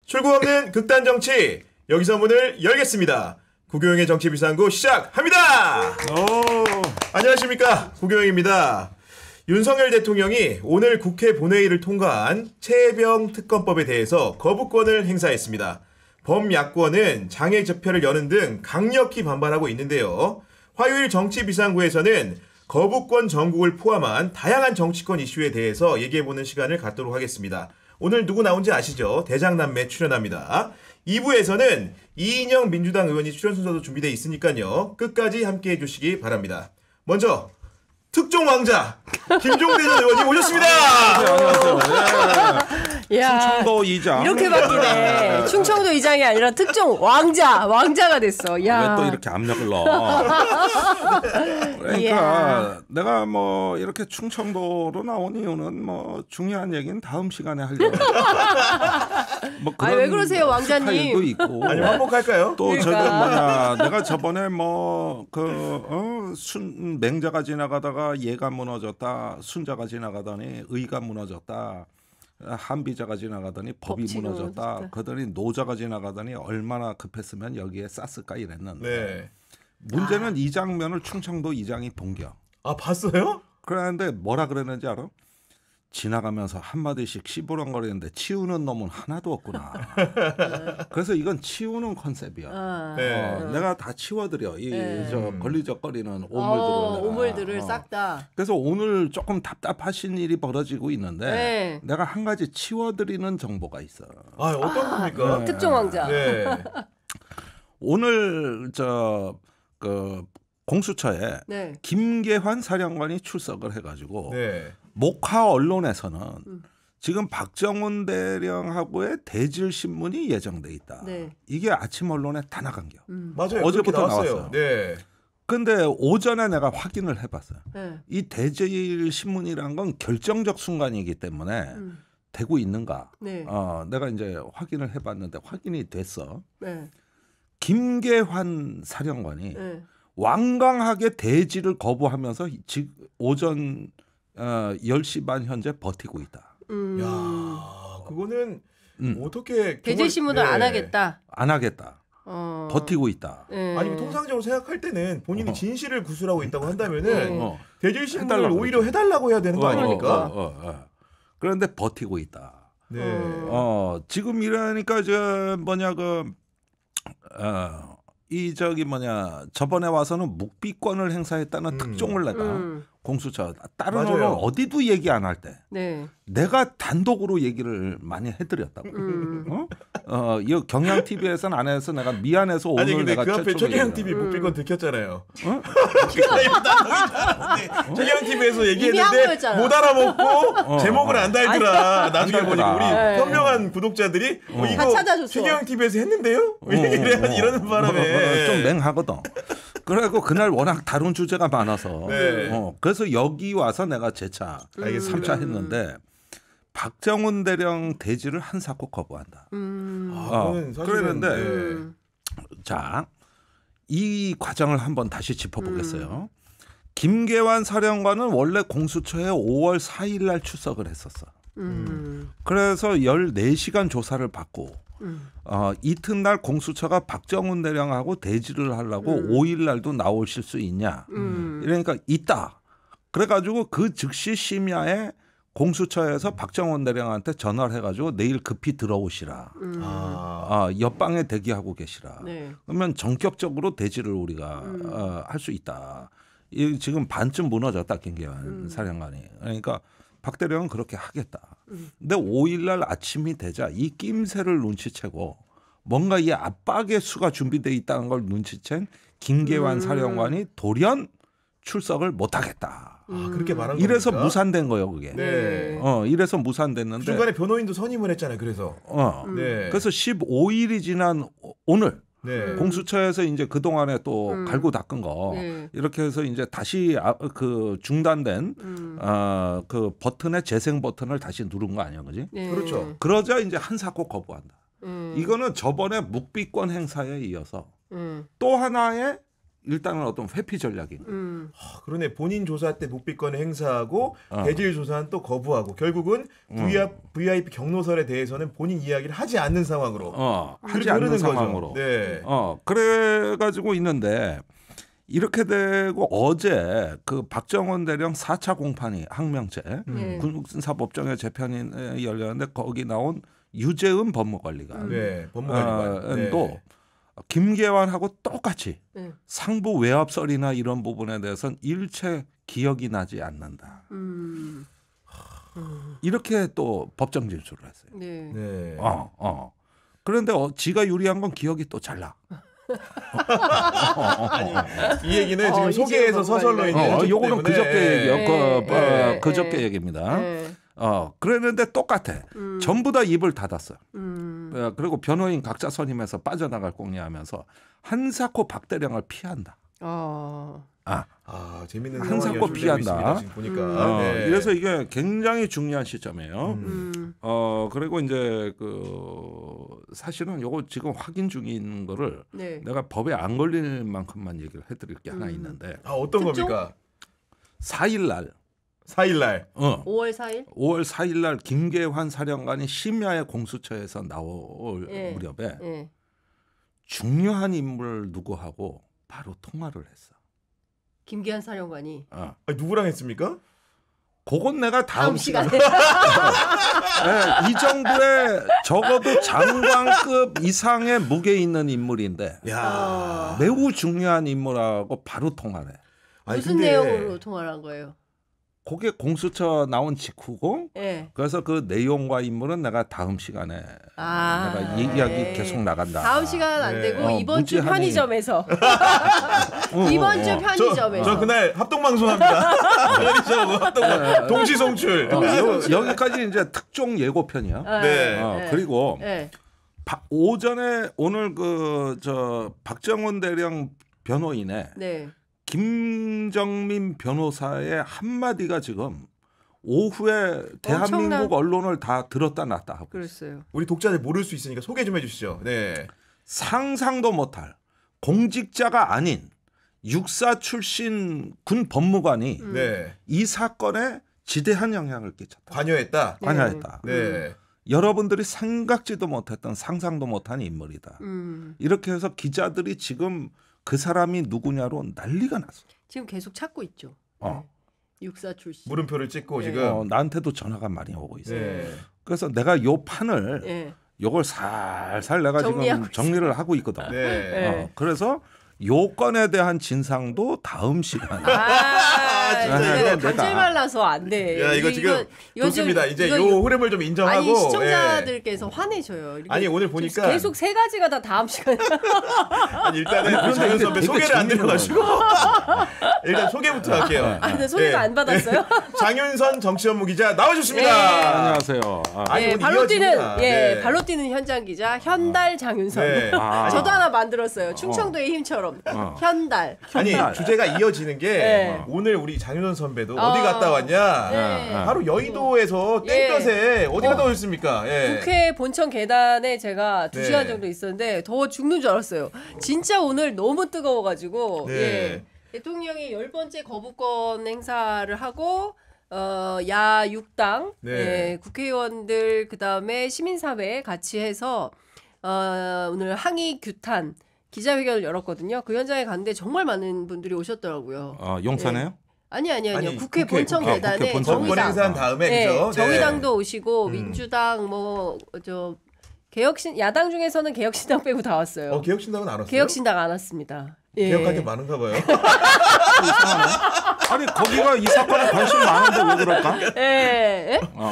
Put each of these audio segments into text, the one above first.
출구 없는 극단 정치, 여기서 문을 열겠습니다. 구교영의 정치비상구 시작합니다. 안녕하십니까, 구교영입니다. 윤석열 대통령이 오늘 국회 본회의를 통과한 최혜병 특검법에 대해서 거부권을 행사했습니다. 범야권은 장애 집회를 여는 등 강력히 반발하고 있는데요. 화요일 정치비상구에서는 거부권 정국을 포함한 다양한 정치권 이슈에 대해서 얘기해보는 시간을 갖도록 하겠습니다. 오늘 누구 나온지 아시죠? 대장남매 출연합니다. 2부에서는 이인영 민주당 의원이 출연 순서도 준비되어 있으니까요. 끝까지 함께해 주시기 바랍니다. 먼저 특종 왕자 김종대 전 의원이 오셨습니다. 안녕하세요. 네. 충청도 이장. 이렇게 바뀌네. 충청도 이장이 아니라 특종 왕자가 됐어. 야. 왜 또 이렇게 압력을 넣어? 그러니까 내가 뭐 이렇게 충청도로 나온 이유는 뭐 중요한 얘기는 다음 시간에 하려고. 뭐 그런 왜 그러세요, 왕자님? 스타일도 있고. 아니 한복할까요? 또 그러니까. 저기 뭐냐, 내가 저번에 뭐 맹자가 지나가다가 예가 무너졌다, 순자가 지나가더니 의가 무너졌다, 한비자가 지나가더니 법이 법치가 무너졌다, 무너졌다. 그러더니 노자가 지나가더니 얼마나 급했으면 여기에 쌌을까 이랬는데 네. 문제는 이 장면을 충청도 이장이 본겨. 아 봤어요? 그러는데 뭐라 그랬는지 알아? 지나가면서 한마디씩 씨부렁거리는데 치우는 놈은 하나도 없구나. 그래서 이건 치우는 컨셉이야. 네. 내가 다 치워드려. 저 걸리적거리는 오물들을 싹 다. 그래서 오늘 조금 답답하신 일이 벌어지고 있는데 네. 내가 한 가지 치워드리는 정보가 있어. 아 어떤 겁니까? 특종 왕자. 네. 오늘 공수처에 네. 김계환 사령관이 출석을 해가지고 네. 목화 언론에서는 지금 박정훈 대령하고의 대질 신문이 예정돼 있다. 네. 이게 아침 언론에 다 나간겨. 맞아요. 어제부터 그렇게 나왔어요. 나왔어요. 네. 근데 오전에 내가 확인을 해봤어요. 네. 이 대질 신문이란 건 결정적 순간이기 때문에 되고 있는가? 네. 내가 이제 확인을 해봤는데 확인이 됐어. 네. 김계환 사령관이 네. 완강하게 대지를 거부하면서 지금 오전 10시 반 현재 버티고 있다. 야, 그거는 어떻게 대질 신문을 안 하겠다. 안 하겠다. 버티고 있다. 네. 아니 통상적으로 생각할 때는 본인이 진실을 구술하고 있다고 한다면은 어. 대질 신문을 해달라고 오히려 해달라고 해야 되는 거 아닙니까? 그런데 버티고 있다. 네. 지금 이러니까 저번에 와서는 묵비권을 행사했다는 특종을 내가 공수처 다른 맞아요. 언론 어디도 얘기 안 할 때 네. 내가 단독으로 얘기를 많이 해드렸다고. 이 경향 TV에서는 안 해서 내가 미안해서 오늘 아니 근데 내가 그 앞에 최초로 최경영 얘기를 TV 묵비권 들켰잖아요. 어? 최경영 TV에서 이미 한 얘기했는데 거였잖아. 못 알아먹고 제목을 안 달더라. 나중에 안 보니 달더라. 우리 현명한 구독자들이 다 이거 찾아줬어. 최경영 TV에서 했는데요? 이러는 바람에 좀 맹하거든. 그래고 그날 워낙 다룬 주제가 많아서 네. 그래서 여기 와서 내가 재차 알겠습니다. 3차 했는데 박정훈 대령 대지를 한사코 거부한다. 그거는 사실은, 그랬는데 네. 자, 이 과정을 한번 다시 짚어보겠어요. 김계환 사령관은 원래 공수처에 5월 4일 날 출석을 했었어. 그래서 14시간 조사를 받고 이튿날 공수처가 박정훈 대령하고 대지를 하려고 5일 날도 나오실 수 있냐. 그러니까 있다. 그래가지고 그 즉시 심야에 공수처에서 박정훈 대령한테 전화를 해가지고 내일 급히 들어오시라. 옆방에 대기하고 계시라. 네. 그러면 전격적으로 대지를 우리가 할 수 있다. 지금 반쯤 무너졌다 김계환 사령관이. 그러니까 박 대령은 그렇게 하겠다. 근데 5일 날 아침이 되자 이 낌새를 눈치채고 뭔가 이 압박의 수가 준비되어 있다는 걸 눈치챈 김계환 사령관이 돌연 출석을 못하겠다. 그렇게 말한 이래서 겁니까? 무산된 거예요, 그게. 네. 이래서 무산됐는데. 중간에 변호인도 선임을 했잖아요. 그래서. 네. 그래서 15일이 지난 오늘 네. 공수처에서 이제 그 동안에 또 갈고 닦은 거 네. 이렇게 해서 이제 다시 그 중단된 그 버튼의 재생 버튼을 다시 누른 거 아니야, 그지? 네. 그렇죠. 그러자 이제 한사코 거부한다. 이거는 저번에 묵비권 행사에 이어서 또 하나의 일단은 어떤 회피 전략인 거예요. 그러네. 본인 조사 때 묵비권을 행사하고 어. 대질 조사는 또 거부하고 결국은 VIP 경로설에 대해서는 본인 이야기를 하지 않는 상황으로 하지 않는 흐르는 상황으로. 거죠. 네. 그래가지고 있는데 이렇게 되고 어제 그 박정원 대령 4차 공판이 항명체 군사법정의 재판이 열렸는데 거기 나온 유재은 법무관리관 네. 법무관리관. 또 네. 김계환하고 똑같이 상부 외압설이나 이런 부분에 대해서는 일체 기억이 나지 않는다. 이렇게 또 법정 진술을 했어요. 네. 네. 그런데 지가 유리한 건 기억이 또 잘 나. 이 얘기는 지금 소개에서 서설로 이제 요거는 그저께 얘기요. 네. 그저께 얘기입니다. 네. 그랬는데 똑같아. 전부 다 입을 닫았어요. 그리고 변호인 각자 선임해서 빠져나갈 공리하면서 한사코 박대령을 피한다. 재밌는 한사코 상황이 피한다. 지금 보니까. 네. 그래서 이게 굉장히 중요한 시점이에요. 그리고 이제 사실은 요거 지금 확인 중인 거를 내가 법에 안 걸릴 만큼만 얘기를 해드릴 게 하나 있는데. 어떤 특종? 겁니까? 4일 날. 4일 날. 5월 4일? 5월 4일 날 김계환 사령관이 심야에 공수처에서 나올 무렵에 중요한 인물 누구하고 바로 통화를 했어. 김기한 사령관이. 누구랑 했습니까? 그건 내가 다음 시간에. 시간에. 이 정도의 적어도 장관급 이상의 무게 있는 인물인데 야. 매우 중요한 인물하고 바로 통화를 해. 무슨 내용으로 통화를 한 거예요? 그게 공수처 나온 직후고 그래서 그 내용과 인물은 내가 다음 시간에 내가 얘기하기 계속 나간다. 다음 시간 안 되고 이번 주 무지하니- 편의점에서 이번 주 편의점에서 저 그날 합동방송합니다. 합동 동시송출. 여기까지 이제 특종 예고편이야. 네. 그리고 오전에 오늘 박정원 대령 변호인의 김정민 변호사의 한마디가 지금 오후에 대한민국 언론을 다 들었다 놨다 하고 그랬어요. 우리 독자들 모를 수 있으니까 소개 좀 해주시죠. 네. 상상도 못할 공직자가 아닌 육사 출신 군 법무관이 이 사건에 지대한 영향을 끼쳤다. 관여했다. 관여했다. 네. 여러분들이 생각지도 못했던 상상도 못한 인물이다. 이렇게 해서 기자들이 지금 그 사람이 누구냐로 난리가 났어. 지금 계속 찾고 있죠. 육사 출신. 물음표를 찍고 지금 나한테도 전화가 많이 오고 있어요. 네. 그래서 내가 요 판을 요걸 살살 내가 지금 정리를 하고 있거든. 네. 그래서 요건에 대한 진상도 다음 시간에. 감질 말라서 안 돼. 야, 이거 지금 좋습니다. 이제 요 흐름을 좀 인정하고. 아니 시청자들께서 화내셔요. 아니 오늘 보니까 계속 세 가지가 다 다음 시간에. 아니 일단은 장윤 선배 소개를 안 드려가지고 일단 소개부터 할게요. 근데 소개가 안 받았어요? 장윤선 정치연무 기자 나와주십니다. 안녕하세요. 발로 뛰는 발로 뛰는 현장 기자 현달 장윤선. 저도 하나 만들었어요. 충청도의 힘처럼. 현달. 아니 주제가 이어지는 게 오늘 우리 장윤선 선배도 어디 갔다 왔냐? 바로 여의도에서 땡볕에 어디 갔다 오셨습니까? 국회 본청 계단에 제가 2시간 정도 있었는데 더워 죽는 줄 알았어요. 진짜 오늘 너무 뜨거워가지고 대통령이 10번째 거부권 행사를 하고 야 6당 국회의원들 그다음에 시민사회 같이 해서 오늘 항의 규탄 기자회견을 열었거든요. 그 현장에 갔는데 정말 많은 분들이 오셨더라고요. 용산에요? 아니요. 국회 본청 계단에 거부권 행사한 다음에 그죠? 정의당도 오시고 민주당 개혁신 야당 중에서는 개혁신당 빼고 다 왔어요. 개혁신당은 안 왔어요? 개혁신당 안 왔습니다. 개혁할 게 많은가 봐요. 아니 거기가 이 사건에 관심 많은데 왜 그럴까?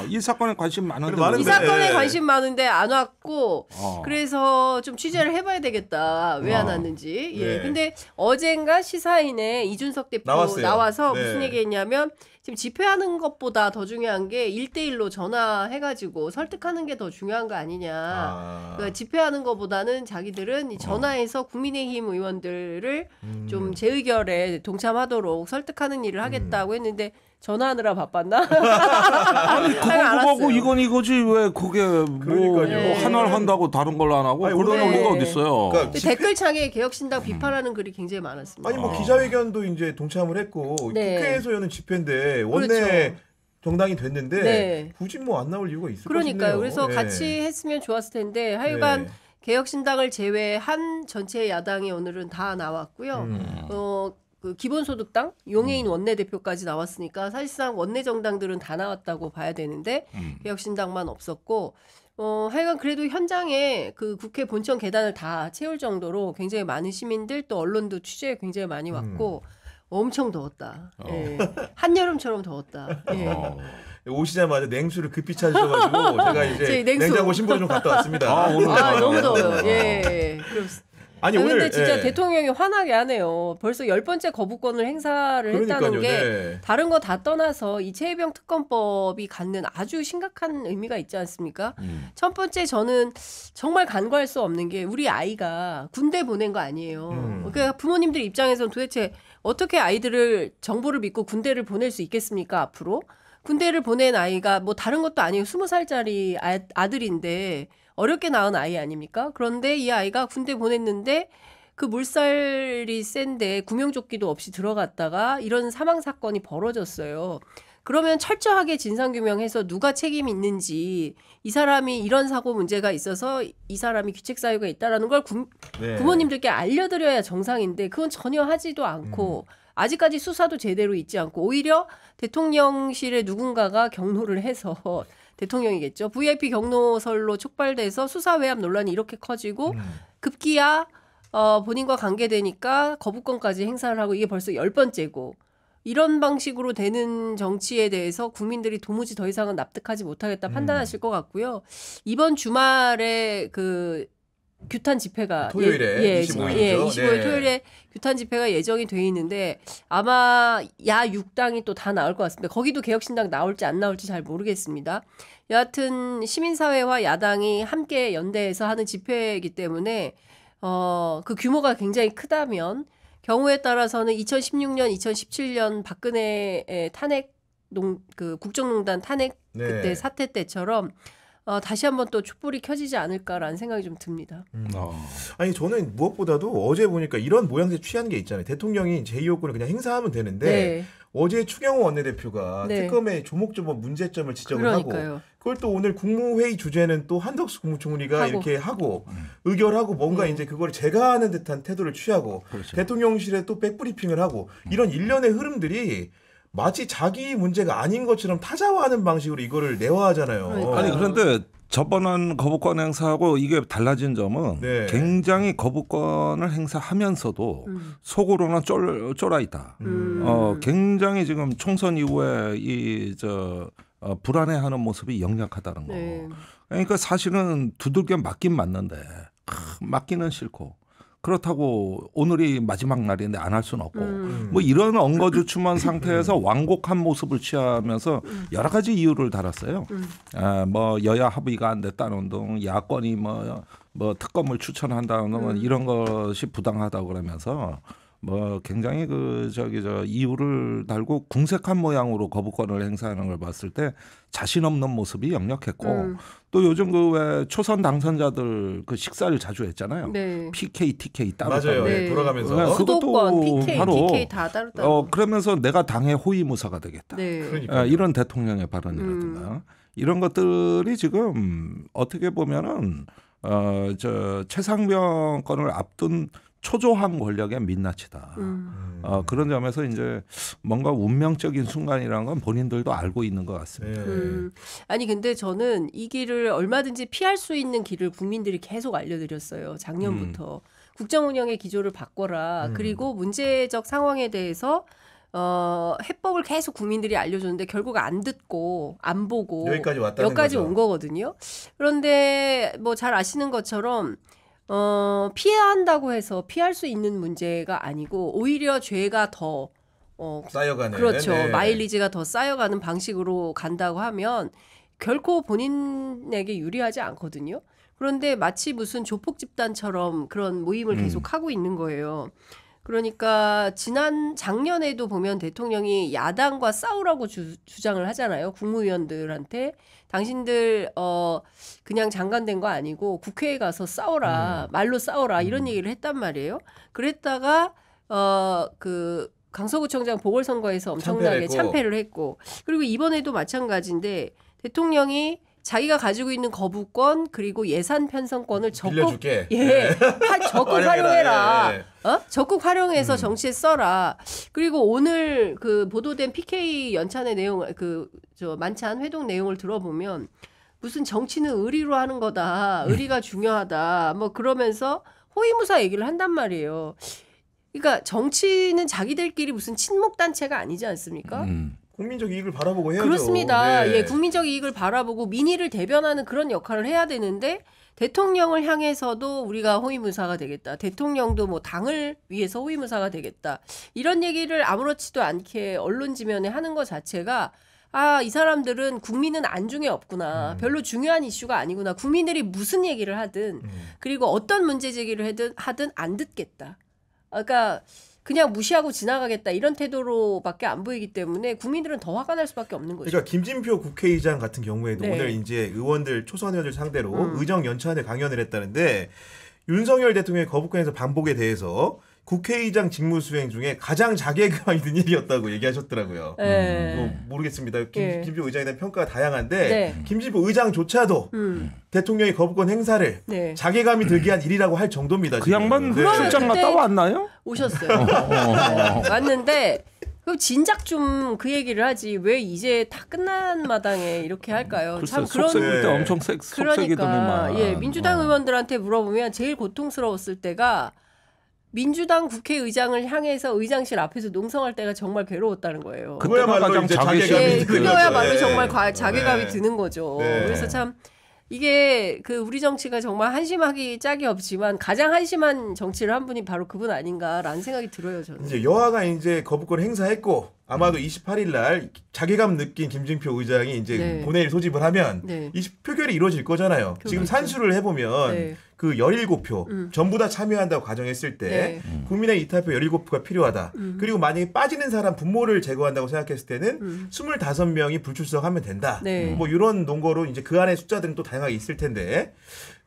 이 사건에 관심 많은데 이 사건에 관심 많은데 안 왔고 그래서 좀 취재를 해봐야 되겠다. 왜 안 왔는지. 근데 어젠가 시사인에 이준석 대표 나와서 무슨 얘기했냐면 지금 집회하는 것보다 더 중요한 게 1대1로 전화해가지고 설득하는 게 더 중요한 거 아니냐. 그러니까 집회하는 것보다는 자기들은 이 전화해서 국민의힘 의원들을 좀 재의결에 동참하도록 설득하는 일을 하겠다고 했는데 전화하느라 바빴나? 아니 그거 알았어요. 그거고 이건 이거지 왜 그게 뭐 그러니까요. 하나를 한다고 다른 걸 안 하고 아니, 그런 네. 논리가 어디 있어요? 그러니까 댓글창에 개혁신당 비판하는 글이 굉장히 많았습니다. 아니 뭐 기자회견도 이제 동참을 했고 네. 국회에서 여는 집회인데 원내 그렇죠. 정당이 됐는데 네. 굳이 뭐 안 나올 이유가 있을까 그러니까요. 싶네요. 그래서 네. 같이 했으면 좋았을 텐데 하여간 네. 개혁신당을 제외한 전체 야당이 오늘은 다 나왔고요. 그 기본소득당 용해인 원내대표까지 나왔으니까 사실상 원내 정당들은 다 나왔다고 봐야 되는데 개혁신당만 없었고 하여간 그래도 현장에 그 국회 본청 계단을 다 채울 정도로 굉장히 많은 시민들 또 언론도 취재에 굉장히 많이 왔고 엄청 더웠다. 예. 한여름처럼 더웠다. 예. 오시자마자 냉수를 급히 찾으셔가지고 제가 이제 냉장고 신분을 좀 갔다 왔습니다. 오늘 너무 더워요. 예. 아니 오늘 근데 진짜 예. 대통령이 화나게 하네요. 벌써 10번째 거부권을 행사를 했다는 게 네. 다른 거 다 떠나서 이 최혜병 특검법이 갖는 아주 심각한 의미가 있지 않습니까? 첫 번째 저는 정말 간과할 수 없는 게 우리 아이가 군대 보낸 거 아니에요. 그러니까 부모님들 입장에서는 도대체 어떻게 아이들을 정보를 믿고 군대를 보낼 수 있겠습니까? 앞으로 군대를 보낸 아이가 뭐 다른 것도 아니에요. 20살짜리 아들인데 어렵게 낳은 아이 아닙니까? 그런데 이 아이가 군대 보냈는데 그 물살이 센데 구명조끼도 없이 들어갔다가 이런 사망 사건이 벌어졌어요. 그러면 철저하게 진상규명해서 누가 책임이 있는지 이 사람이 이런 사고 문제가 있어서 이 사람이 귀책 사유가 있다라는 걸 네. 부모님들께 알려드려야 정상인데 그건 전혀 하지도 않고 아직까지 수사도 제대로 있지 않고 오히려 대통령실에 누군가가 경로를 해서 대통령이겠죠. VIP 경로설로 촉발돼서 수사 외압 논란이 이렇게 커지고 급기야 본인과 관계되니까 거부권까지 행사를 하고 이게 벌써 10번째고 이런 방식으로 되는 정치에 대해서 국민들이 도무지 더 이상은 납득하지 못하겠다 판단하실 것 같고요. 이번 주말에 그 규탄 집회가 토요일에 25일이죠. 25일 네. 토요일에 규탄 집회가 예정이 돼 있는데 아마 야 6당이 또 다 나올 것 같습니다. 거기도 개혁신당 나올지 안 나올지 잘 모르겠습니다. 여하튼 시민사회와 야당이 함께 연대해서 하는 집회이기 때문에 그 규모가 굉장히 크다면 경우에 따라서는 2016년, 2017년 박근혜의 탄핵 그 국정농단 탄핵 네. 그때 사태 때처럼 다시 한번 또 촛불이 켜지지 않을까라는 생각이 좀 듭니다. 아니 저는 무엇보다도 어제 보니까 이런 모양새 취한 게 있잖아요. 대통령이 제2요건을 그냥 행사하면 되는데 네. 어제 추경호 원내대표가 네. 특검의 조목조목 문제점을 지적을 하고 그러니까요. 그걸 또 오늘 국무회의 주제는 또 한덕수 국무총리가 이렇게 하고 의결하고 뭔가 이제 그걸 제가하는 듯한 태도를 취하고 그렇죠. 대통령실에 또 백브리핑을 하고 이런 일련의 흐름들이 마치 자기 문제가 아닌 것처럼 타자화하는 방식으로 이거를 내화하잖아요. 그러니까요. 아니 그런데 저번한 거부권 행사하고 이게 달라진 점은 네. 굉장히 거부권을 행사하면서도 속으로는 쫄아 있다. 굉장히 지금 총선 이후에 불안해하는 모습이 역력하다는 거. 네. 그러니까 사실은 두들겨 맞긴 맞는데 맞기는 싫고. 그렇다고 오늘이 마지막 날인데 안 할 수는 없고 뭐 이런 엉거주춤한 상태에서 완곡한 모습을 취하면서 여러 가지 이유를 달았어요. 뭐 여야 합의가 안 됐다는 등 야권이 뭐 특검을 추천한다는 이런 것이 부당하다고 그러면서 뭐 굉장히 이유를 달고 궁색한 모양으로 거부권을 행사하는 걸 봤을 때 자신 없는 모습이 역력했고 또 요즘 그 왜 초선 당선자들 그 식사를 자주 했잖아요. 네. PK, TK 따로 맞아요. 따로. 네. 돌아가면서. 네, 수도권, PK, 바로, TK 다 따로. 그러면서 내가 당의 호위무사가 되겠다. 네. 그러니까요. 이런 대통령의 발언이라든가 이런 것들이 지금 어떻게 보면은 최상병 건을 앞둔 초조한 권력의 민낯이다. 그런 점에서 이제 뭔가 운명적인 순간이라는 건 본인들도 알고 있는 것 같습니다. 아니 근데 저는 이 길을 얼마든지 피할 수 있는 길을 국민들이 계속 알려드렸어요. 작년부터. 국정운영의 기조를 바꿔라. 그리고 문제적 상황에 대해서 해법을 계속 국민들이 알려줬는데 결국 안 듣고 안 보고 여기까지 온 거거든요. 그런데 뭐 잘 아시는 것처럼 피해야 한다고 해서 피할 수 있는 문제가 아니고 오히려 죄가 더 쌓여가는 그렇죠. 네. 마일리지가 더 쌓여가는 방식으로 간다고 하면 결코 본인에게 유리하지 않거든요. 그런데 마치 무슨 조폭 집단처럼 그런 모임을 계속 하고 있는 거예요. 그러니까 작년에도 보면 대통령이 야당과 싸우라고 주장을 하잖아요. 국무위원들한테 당신들 그냥 장관된 거 아니고 국회에 가서 싸워라. 말로 싸워라. 이런 얘기를 했단 말이에요. 그랬다가 그 강서구청장 보궐선거에서 엄청나게 참패를 했고 그리고 이번에도 마찬가지인데 대통령이 자기가 가지고 있는 거부권 그리고 예산 편성권을 적극 활용해라. 적극 활용해서 정치에 써라. 그리고 오늘 그 보도된 PK 연찬의 내용 만찬 회동 내용을 들어보면 무슨 정치는 의리로 하는 거다. 의리가 중요하다. 뭐 그러면서 호위무사 얘기를 한단 말이에요. 그러니까 정치는 자기들끼리 무슨 친목 단체가 아니지 않습니까? 국민적 이익을 바라보고 해야죠. 그렇습니다. 네. 예, 국민적 이익을 바라보고 민의를 대변하는 그런 역할을 해야 되는데 대통령을 향해서도 우리가 호위무사가 되겠다. 대통령도 뭐 당을 위해서 호위무사가 되겠다. 이런 얘기를 아무렇지도 않게 언론 지면에 하는 것 자체가 이 사람들은 국민은 안중에 없구나. 별로 중요한 이슈가 아니구나. 국민들이 무슨 얘기를 하든 그리고 어떤 문제 제기를 하든 안 듣겠다. 그러니까 그냥 무시하고 지나가겠다 이런 태도로밖에 안 보이기 때문에 국민들은 더 화가 날 수밖에 없는 거죠. 그러니까 김진표 국회의장 같은 경우에도 오늘 이제 의원들 초선 의원들 상대로 의정 연찬회 강연을 했다는데 윤석열 대통령의 거부권에서 반복에 대해서 국회의장 직무 수행 중에 가장 자괴감 있는 일이었다고 얘기하셨더라고요. 모르겠습니다. 김진표 의장에 대한 평가가 다양한데 김진표 의장조차도 대통령의 거부권 행사를 자괴감이 들게 한 일이라고 할 정도입니다. 그 양반 출장 갔다 왔나요? 오셨어요. 왔는데 그럼 진작 좀 그 얘기를 하지 왜 이제 다 끝난 마당에 이렇게 할까요? 글쎄, 참 그런 속색일 때 엄청 속색이더니만. 그러니까 민주당 의원들한테 물어보면 제일 고통스러웠을 때가 민주당 국회의장을 향해서 의장실 앞에서 농성할 때가 정말 괴로웠다는 거예요. 그거야말로 이제 자괴감이 그거야말로 정말 자괴감이 드는 거죠. 그래서 참 이게 우리 정치가 정말 한심하기 짝이 없지만 가장 한심한 정치를 한 분이 바로 그분 아닌가라는 생각이 들어요. 저는. 이제 여야가 이제 거부권 행사했고 아마도 28일 날 자괴감 느낀 김진표 의장이 이제 본회의를 소집을 하면 이 표결이 이루어질 거잖아요. 지금 산수를 해보면 그 17표 전부 다 참여한다고 가정했을 때 국민의 이탈표 17표가 필요하다. 그리고 만약에 빠지는 사람 분모를 제거한다고 생각했을 때는 25명이 불출석하면 된다. 뭐 이런 논거로 이제 그 안에 숫자들은 또 다양하게 있을 텐데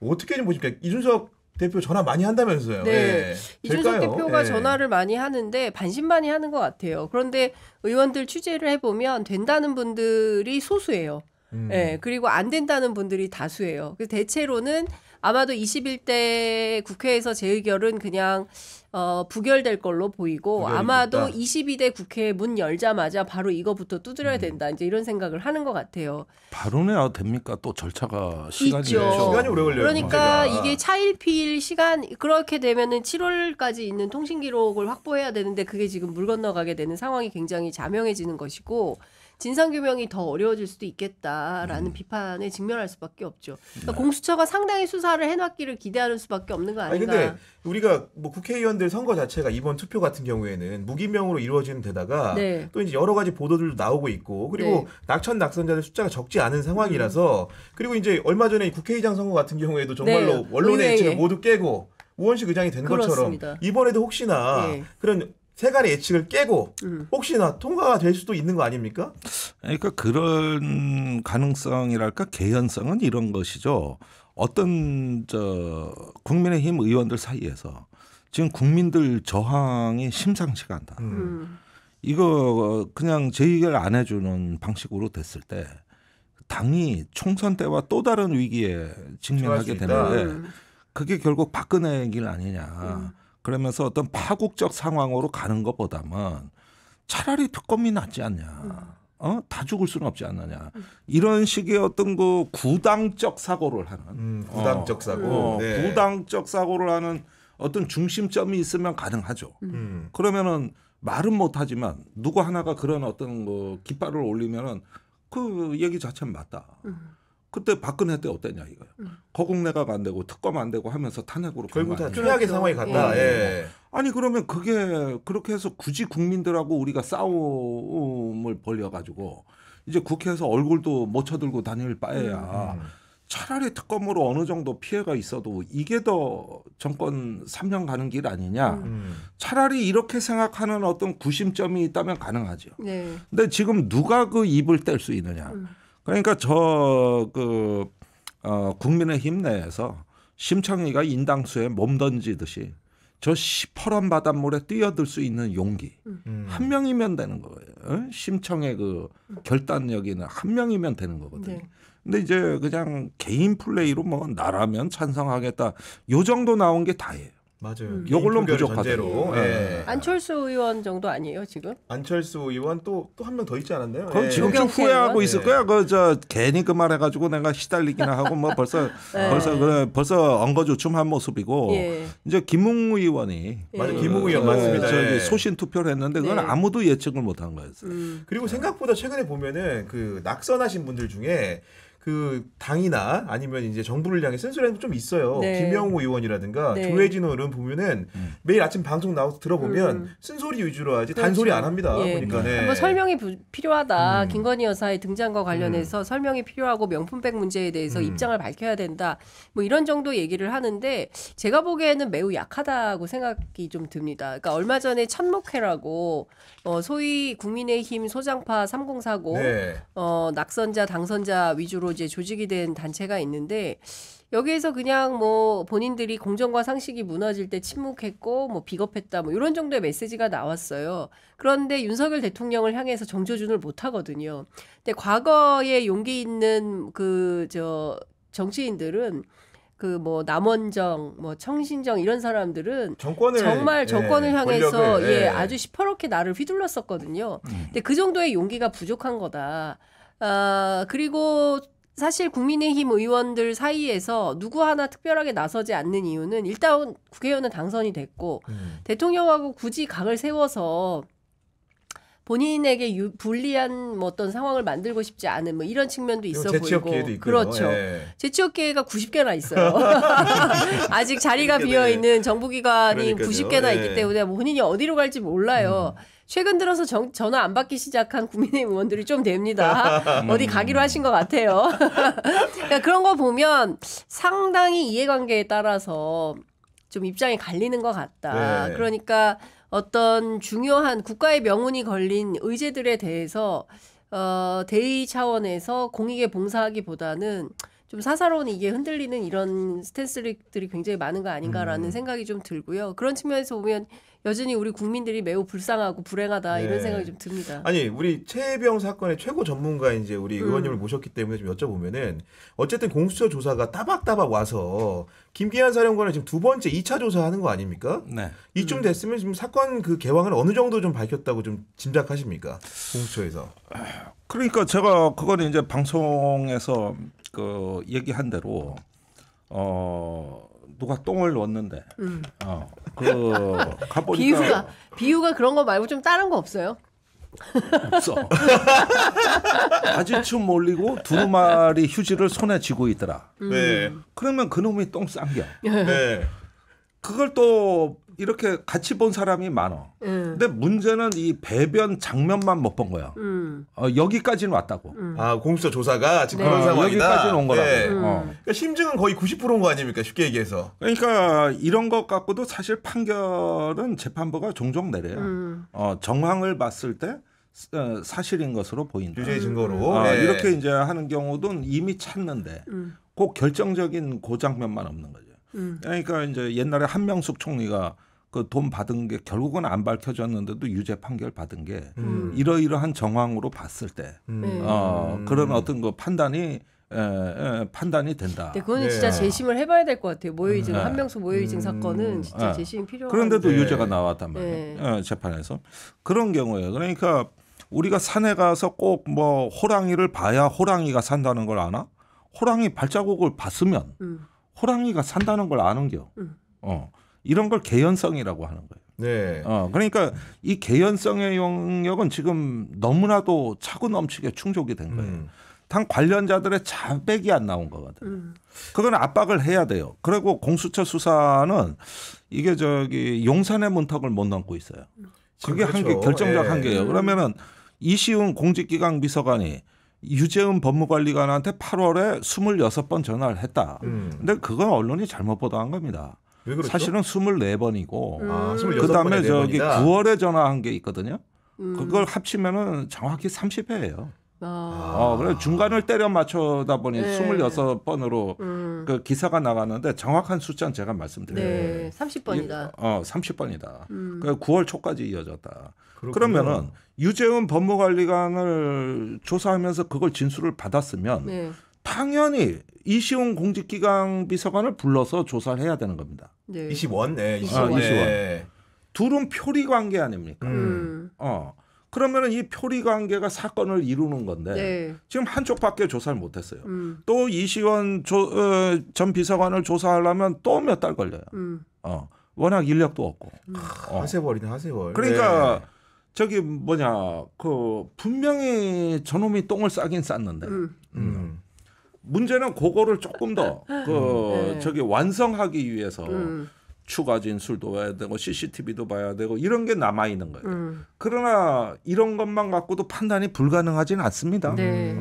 어떻게 좀 보십니까? 이준석 대표 전화 많이 한다면서요. 이준석 대표가 전화를 많이 하는데 반신반의하는 것 같아요. 그런데 의원들 취재를 해보면 된다는 분들이 소수예요. 그리고 안 된다는 분들이 다수예요. 그래서 대체로는 아마도 21대 국회에서 재의결은 그냥 부결될 걸로 보이고 아마도 22대 국회 문 열자마자 바로 이거부터 두드려야 된다. 이제 이런 생각을 하는 것 같아요. 바로 내야 됩니까? 또 절차가 시간이 시간이 오래 걸려요. 그러니까 이게 차일피일 시간 그렇게 되면은 7월까지 있는 통신 기록을 확보해야 되는데 그게 지금 물 건너가게 되는 상황이 굉장히 자명해지는 것이고 진상규명이 더 어려워질 수도 있겠다라는 비판에 직면할 수밖에 없죠. 그러니까 공수처가 상당히 수사를 해놨기를 기대하는 수밖에 없는 거 아닌가. 근데 우리가 뭐 국회의원들 선거 자체가 이번 투표 같은 경우에는 무기명으로 이루어지는 데다가 또 이제 여러 가지 보도들도 나오고 있고 그리고 낙천낙선자들 숫자가 적지 않은 상황이라서 그리고 이제 얼마 전에 국회의장 선거 같은 경우에도 정말로 언론의 예측을 모두 깨고 우원식 의장이 된 것처럼 이번에도 혹시나 그런 세간의 예측을 깨고 혹시나 통과가 될 수도 있는 거 아닙니까? 그러니까 그런 가능성이랄까 개연성은 이런 것이죠. 어떤 국민의힘 의원들 사이에서 지금 국민들 저항이 심상치가 않다. 이거 그냥 재의결 안 해주는 방식으로 됐을 때 당이 총선 때와 또 다른 위기에 직면하게 되는데 그게 결국 박근혜 길 아니냐. 그러면서 어떤 파국적 상황으로 가는 것보다는 차라리 특검이 낫지 않냐. 다 죽을 수는 없지 않느냐. 이런 식의 어떤 그 구당적 사고를 하는. 구당적 사고. 구당적 사고를 하는 어떤 중심점이 있으면 가능하죠. 그러면은 말은 못하지만 누구 하나가 그런 어떤 그 깃발을 올리면은 그 얘기 자체는 맞다. 그때 박근혜 때 어땠냐 이거요. 거국내각 안 되고 특검 안 되고 하면서 탄핵으로 결국 다 최악의 상황이 갔다. 아니 그러면 그게 그렇게 해서 굳이 국민들하고 우리가 싸움을 벌여가지고 이제 국회에서 얼굴도 못 쳐들고 다닐 바에야 차라리 특검으로 어느 정도 피해가 있어도 이게 더 정권 3년 가는 길 아니냐. 차라리 이렇게 생각하는 어떤 구심점이 있다면 가능하죠. 네. 근데 지금 누가 그 입을 뗄 수 있느냐. 그러니까 국민의힘 내에서 심청이가 인당수에 몸 던지듯이 저 시퍼런 바닷물에 뛰어들 수 있는 용기 한 명이면 되는 거예요. 심청의 그 결단력이는 한 명이면 되는 거거든요. 네. 근데 이제 그냥 개인 플레이로 뭐 나라면 찬성하겠다 요 정도 나온 게 다예요. 맞아요. 요걸로는 부족하죠. 네. 안철수 의원 정도 아니에요 지금? 안철수 의원 또 한 명 더 있지 않았나요? 그럼 지금 좀 조경태 후회하고 의원? 있을 거야. 괜히 그 말해가지고 내가 시달리기나 하고 뭐 벌써 엉거주춤한 모습이고 예. 이제 김웅 의원이 맞아, 김웅 의원 맞습니다. 저기 소신 투표를 했는데 그건 네. 아무도 예측을 못한 거였어요. 그리고 생각보다 최근에 보면은 그 낙선하신 분들 중에 그 당이나 아니면 이제 정부를 향해 쓴소리하는 게 좀 있어요. 네. 김영우 의원이라든가 네. 조혜진 의원 보면은 매일 아침 방송 나와서 들어보면 쓴소리 위주로 하지 단소리 안 합니다. 예. 보니까 네. 한번 설명이 필요하다. 김건희 여사의 등장과 관련해서 설명이 필요하고 명품백 문제에 대해서 입장을 밝혀야 된다. 뭐 이런 정도 얘기를 하는데 제가 보기에는 매우 약하다고 생각이 좀 듭니다. 그러니까 얼마 전에 천목회라고 소위 국민의힘 소장파 3040 네. 낙선자 당선자 위주로 이제 조직이 된 단체가 있는데 여기에서 그냥 뭐 본인들이 공정과 상식이 무너질 때 침묵했고 뭐 비겁했다 뭐 이런 정도의 메시지가 나왔어요. 그런데 윤석열 대통령을 향해서 정조준을 못 하거든요. 근데 과거에 용기 있는 정치인들은 그 뭐 남원정, 뭐 청신정 이런 사람들은 정말 정권을 향해서 권력을, 아주 시퍼렇게 나를 휘둘렀었거든요. 근데 그 정도의 용기가 부족한 거다. 그리고 사실 국민의힘 의원들 사이에서 누구 하나 특별하게 나서지 않는 이유는 일단 국회의원은 당선이 됐고 대통령하고 굳이 각을 세워서 본인에게 불리한 뭐 어떤 상황을 만들고 싶지 않은 뭐 이런 측면도 있어 재취업 보이고 기회도 있고요. 그렇죠. 예. 재취업 기회가 90개나 있어요. 아직 자리가 비어 있는 정부기관이 그러니까요. 90개나 예. 있기 때문에 본인이 어디로 갈지 몰라요. 최근 들어서 전화 안 받기 시작한 국민의힘 의원들이 좀 됩니다. 어디 가기로 하신 것 같아요. 그러니까 그런 거 보면 상당히 이해관계에 따라서 좀 입장이 갈리는 것 같다. 네. 그러니까 어떤 중요한 국가의 명운이 걸린 의제들에 대해서 대의 차원에서 공익에 봉사하기보다는 좀 사사로운 이게 흔들리는 이런 스탠스들이 굉장히 많은 거 아닌가라는 생각이 좀 들고요. 그런 측면에서 보면 여전히 우리 국민들이 매우 불쌍하고 불행하다 이런 네. 생각이 좀 듭니다. 아니 우리 최혜병 사건의 최고 전문가인 이제 우리 의원님을 모셨기 때문에 좀 여쭤보면은 어쨌든 공수처 조사가 따박따박 와서 김기한 사령관을 지금 두 번째 2차 조사하는 거 아닙니까? 네. 이쯤 됐으면 지금 사건 그 개황을 어느 정도 좀 밝혔다고 좀 짐작하십니까? 공수처에서. 그러니까 제가 그건 이제 방송에서 그 얘기한 대로 누가 똥을 넣었는데 가보니까 비유가 그런 거 말고 좀 다른 거 없어요? 없어. 바지춤 올리고 두루마리 휴지를 손에 쥐고 있더라. 네. 그러면 그놈이 똥 싼겨. 네. 그걸 또 이렇게 같이 본 사람이 많아. 근데 문제는 이 배변 장면만 못 본 거야. 여기까지는 왔다고. 아 공수처 조사가 지금 네. 그런 상황이다. 여기까지는 온 거라고. 네. 그러니까 심증은 거의 90%인 거 아닙니까? 쉽게 얘기해서. 그러니까 이런 것 갖고도 사실 판결은 재판부가 종종 내려요. 정황을 봤을 때 사실인 것으로 보인다. 유죄 증거로. 네. 이렇게 이제 하는 경우도 이미 찾는데 꼭 결정적인 그 장면만 없는 거죠. 그러니까 이제 옛날에 한명숙 총리가 그 돈 받은 게 결국은 안 밝혀졌는데도 유죄 판결 받은 게 이러이러한 정황으로 봤을 때 그런 어떤 그 판단이 된다. 네, 그거는 네. 진짜 재심을 해봐야 될 것 같아요. 모해이증 한명숙 모해이증 사건은 진짜 재심이 필요한. 그런데도 네. 유죄가 나왔단 말이에요. 재판에서 그런 경우에 그러니까 우리가 산에 가서 꼭 뭐 호랑이를 봐야 호랑이가 산다는 걸 아나? 호랑이 발자국을 봤으면 호랑이가 산다는 걸 아는겨. 이런 걸 개연성이라고 하는 거예요. 네. 그러니까 이 개연성의 영역은 지금 너무나도 차고 넘치게 충족이 된 거예요. 당 관련자들의 자백이 안 나온 거거든. 그건 압박을 해야 돼요. 그리고 공수처 수사는 이게 용산의 문턱을 못 넘고 있어요. 그게 그렇죠. 한계 결정적 예. 한계예요. 그러면은 이시훈 공직기강 비서관이 유재은 법무관리관한테 8월에 26번 전화를 했다. 근데 그건 언론이 잘못 보도한 겁니다. 왜 그렇죠? 사실은 24번이고 아, 26번에 그다음에 저기 4번이다. 9월에 전화한 게 있거든요. 그걸 합치면은 정확히 30회예요. 그래 중간을 때려 맞춰다 보니 네. 26번으로 그 기사가 나갔는데 정확한 숫자는 제가 말씀드려요. 네, 30번이다. 30번이다. 그 9월 초까지 이어졌다. 그렇군요. 그러면은 유재은 법무관리관을 조사하면서 그걸 진술을 받았으면 네. 당연히 이시훈 공직기강 비서관을 불러서 조사를 해야 되는 겁니다. 네. 이시원, 네, 이시원. 네. 둘은 표리 관계 아닙니까? 그러면은 이 표리 관계가 사건을 이루는 건데 네. 지금 한쪽밖에 조사를 못했어요. 또 이시원 전 비서관을 조사하려면 또 몇 달 걸려요. 워낙 인력도 없고. 하세월이네, 하세월. 그러니까 네. 저기 뭐냐 그 분명히 저놈이 똥을 싸긴 쌌는데 문제는 그거를 조금 더 네. 저기 완성하기 위해서 추가 진술도 봐야 되고 CCTV도 봐야 되고 이런 게 남아 있는 거예요. 그러나 이런 것만 갖고도 판단이 불가능하지는 않습니다. 네.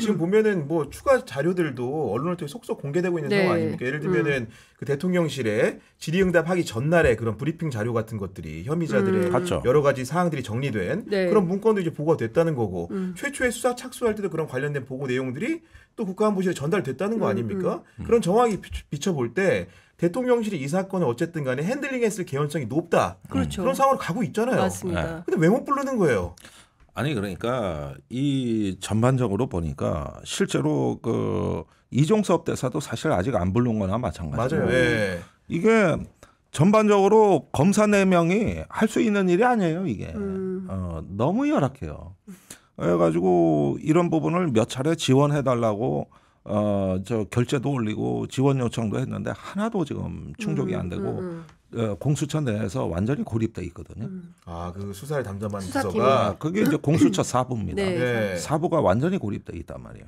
지금 보면은 뭐 추가 자료들도 언론을 통해 속속 공개되고 있는 네. 상황 아닙니까? 예를 들면은 그 대통령실에 질의응답하기 전날에 그런 브리핑 자료 같은 것들이 혐의자들의 맞죠. 여러 가지 사항들이 정리된 네. 그런 문건도 이제 보고가 됐다는 거고 최초의 수사 착수할 때도 그런 관련된 보고 내용들이 또 국가안보실에 전달됐다는 거 아닙니까? 그런 정황이 비춰볼 때 대통령실이 이 사건을 어쨌든 간에 핸들링했을 개연성이 높다. 그렇죠. 그런 상황으로 가고 있잖아요. 맞습니다. 근데 왜 못 부르는 거예요? 아니 그러니까 이 전반적으로 보니까 실제로 그 이종섭 대사도 사실 아직 안 부른 거나 마찬가지고 맞아요. 예. 이게 전반적으로 검사 4명이 할 수 있는 일이 아니에요 이게 너무 열악해요. 그래가지고 이런 부분을 몇 차례 지원해달라고 저 결제도 올리고 지원 요청도 했는데 하나도 지금 충족이 안 되고 공수처 내에서 완전히 고립돼 있거든요. 아, 그 수사를 담당한 수사팀이. 부서가 그게 이제 공수처 사부입니다. 네. 네. 사부가 완전히 고립돼 있단 말이에요.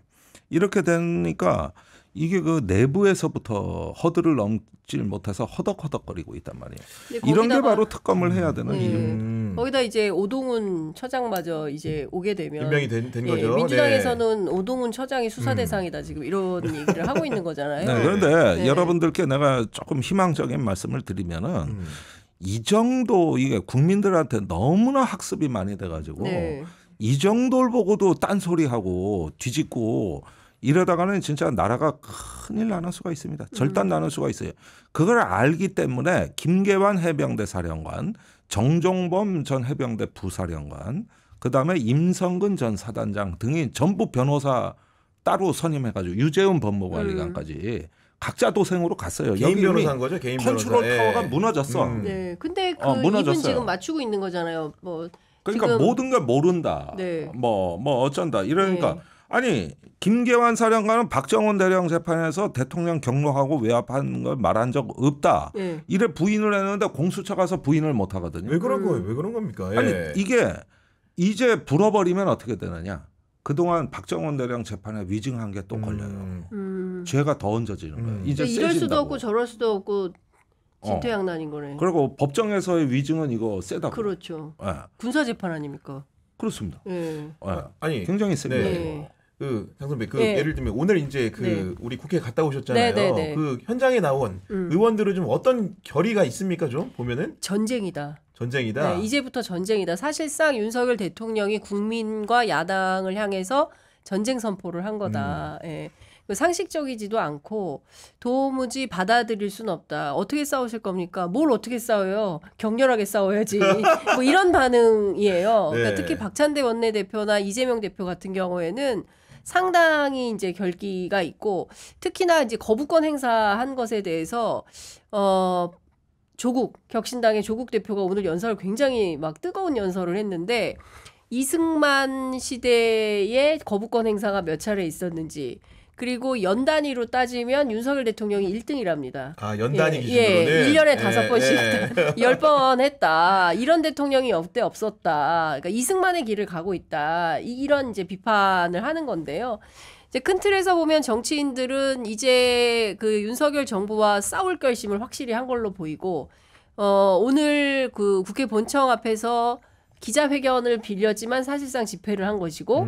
이렇게 되니까 이게 그 내부에서부터 허들을 넘질 못해서 허덕허덕거리고 있단 말이에요. 근데 이런 게 거기다가- 바로 특검을 해야 되는 네. 이유. 거기다 이제 오동훈 처장마저 이제 오게 되면 임명이 된 예, 거죠. 민주당에서는 오동훈 처장이 수사 대상이다 지금 이런 얘기를 하고 있는 거잖아요. 네, 그런데 네. 여러분들께 내가 조금 희망적인 말씀을 드리면은 이 정도 이게 국민들한테 너무나 학습이 많이 돼가지고 네. 이 정도를 보고도 딴소리하고 뒤집고 이러다가는 진짜 나라가 큰일 나는 수가 있습니다. 절단 나는 수가 있어요. 그걸 알기 때문에 김계환 해병대 사령관, 정종범 전 해병대 부사령관, 그다음에 임성근 전 사단장 등이 전부 변호사 따로 선임해가지고 유재훈 법무관리관까지 각자 도생으로 갔어요. 개인 여기 변호사인 거죠. 개인 컨트롤 변호사. 타워가 예. 무너졌어. 네. 근데 그 무너졌어요. 이분 지금 맞추고 있는 거잖아요. 뭐 그러니까 지금- 모든 걸 모른다. 네. 뭐 어쩐다. 이러니까 네. 아니 김계환 사령관은 박정원 대령 재판에서 대통령 경로하고 외압한 걸 말한 적 없다. 네. 이래 부인을 했는데 공수처 가서 부인을 못 하거든요. 왜 그런 거예요? 왜 그런 겁니까? 예. 아니 이게 이제 불어버리면 어떻게 되느냐? 그동안 박정원 대령 재판에 위증한 게 또 걸려요. 죄가 더 얹어지는 거예요. 이제 그러니까 이럴 수도 세진다고. 없고 저럴 수도 없고 진퇴양난인 거네. 그리고 법정에서의 위증은 이거 세다고. 그렇죠. 예, 군사 재판 아닙니까? 그렇습니다. 예. 예. 아니 굉장히 셉니다. 네. 네. 그 장선배 그 네. 예를 들면 오늘 이제 그 네. 우리 국회 갔다 오셨잖아요. 네, 네, 네. 그 현장에 나온 의원들은 좀 어떤 결의가 있습니까? 좀 보면은 전쟁이다. 전쟁이다. 네, 이제부터 전쟁이다. 사실상 윤석열 대통령이 국민과 야당을 향해서 전쟁 선포를 한 거다. 예. 그 상식적이지도 않고 도무지 받아들일 수는 없다. 어떻게 싸우실 겁니까? 뭘 어떻게 싸워요? 격렬하게 싸워야지. 뭐 이런 반응이에요. 그러니까 네. 특히 박찬대 원내대표나 이재명 대표 같은 경우에는 상당히 이제 결기가 있고 특히나 이제 거부권 행사한 것에 대해서 조국 격신당의 조국 대표가 오늘 연설을 굉장히 막 뜨거운 연설을 했는데 이승만 시대의 거부권 행사가 몇 차례 있었는지 그리고 연 단위로 따지면 윤석열 대통령이 1등이랍니다. 아, 연단위 예, 기준으로는 1년에 예, 5번씩 예. 10번 했다. 이런 대통령이 역대 없었다. 그러니까 이승만의 길을 가고 있다. 이런 이제 비판을 하는 건데요. 이제 큰 틀에서 보면 정치인들은 이제 그 윤석열 정부와 싸울 결심을 확실히 한 걸로 보이고 오늘 그 국회 본청 앞에서 기자회견을 빌렸지만 사실상 집회를 한 것이고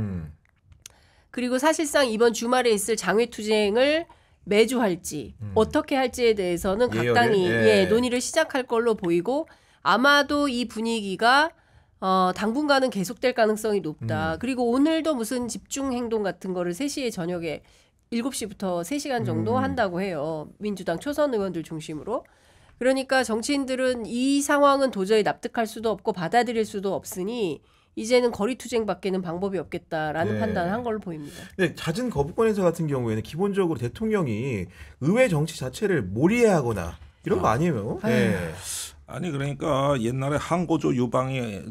그리고 사실상 이번 주말에 있을 장외투쟁을 매주 할지 어떻게 할지에 대해서는 각 당이 논의를 시작할 걸로 보이고 아마도 이 분위기가 당분간은 계속될 가능성이 높다. 그리고 오늘도 무슨 집중행동 같은 거를 3시에 저녁에 7시부터 3시간 정도 한다고 해요. 민주당 초선 의원들 중심으로. 그러니까 정치인들은 이 상황은 도저히 납득할 수도 없고 받아들일 수도 없으니 이제는 거리투쟁밖에는 방법이 없겠다라는 판단을 한 걸로 보입니다. 근데 잦은 거부권 행사 같은 경우에는 기본적으로 대통령이 의회 정치 자체를 몰이해하거나 이런 거 아니에요? 네. 아니 그러니까 옛날에 항고조 유방이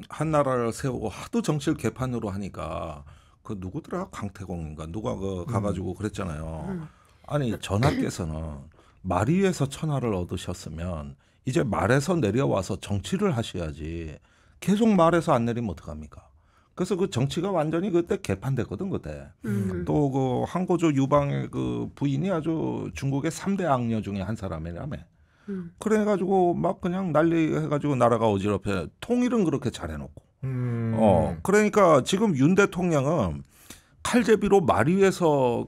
한나라를 세우고 하도 정치를 개판으로 하니까 그 누구더라 강태공인가 누가 가가지고 그랬잖아요. 아니 전하께서는 말 위에서 천하를 얻으셨으면 이제 말에서 내려와서 정치를 하셔야지 계속 말에서 안 내리면 어떡합니까? 그래서 그 정치가 완전히 그때 개판됐거든 그때. 또 그 항고조 유방의 그 부인이 아주 중국의 3대 악녀 중에 한 사람이라며. 그래가지고 막 그냥 난리 해가지고 나라가 어지럽혀. 통일은 그렇게 잘해놓고. 그러니까 지금 윤 대통령은 칼제비로 말 위에서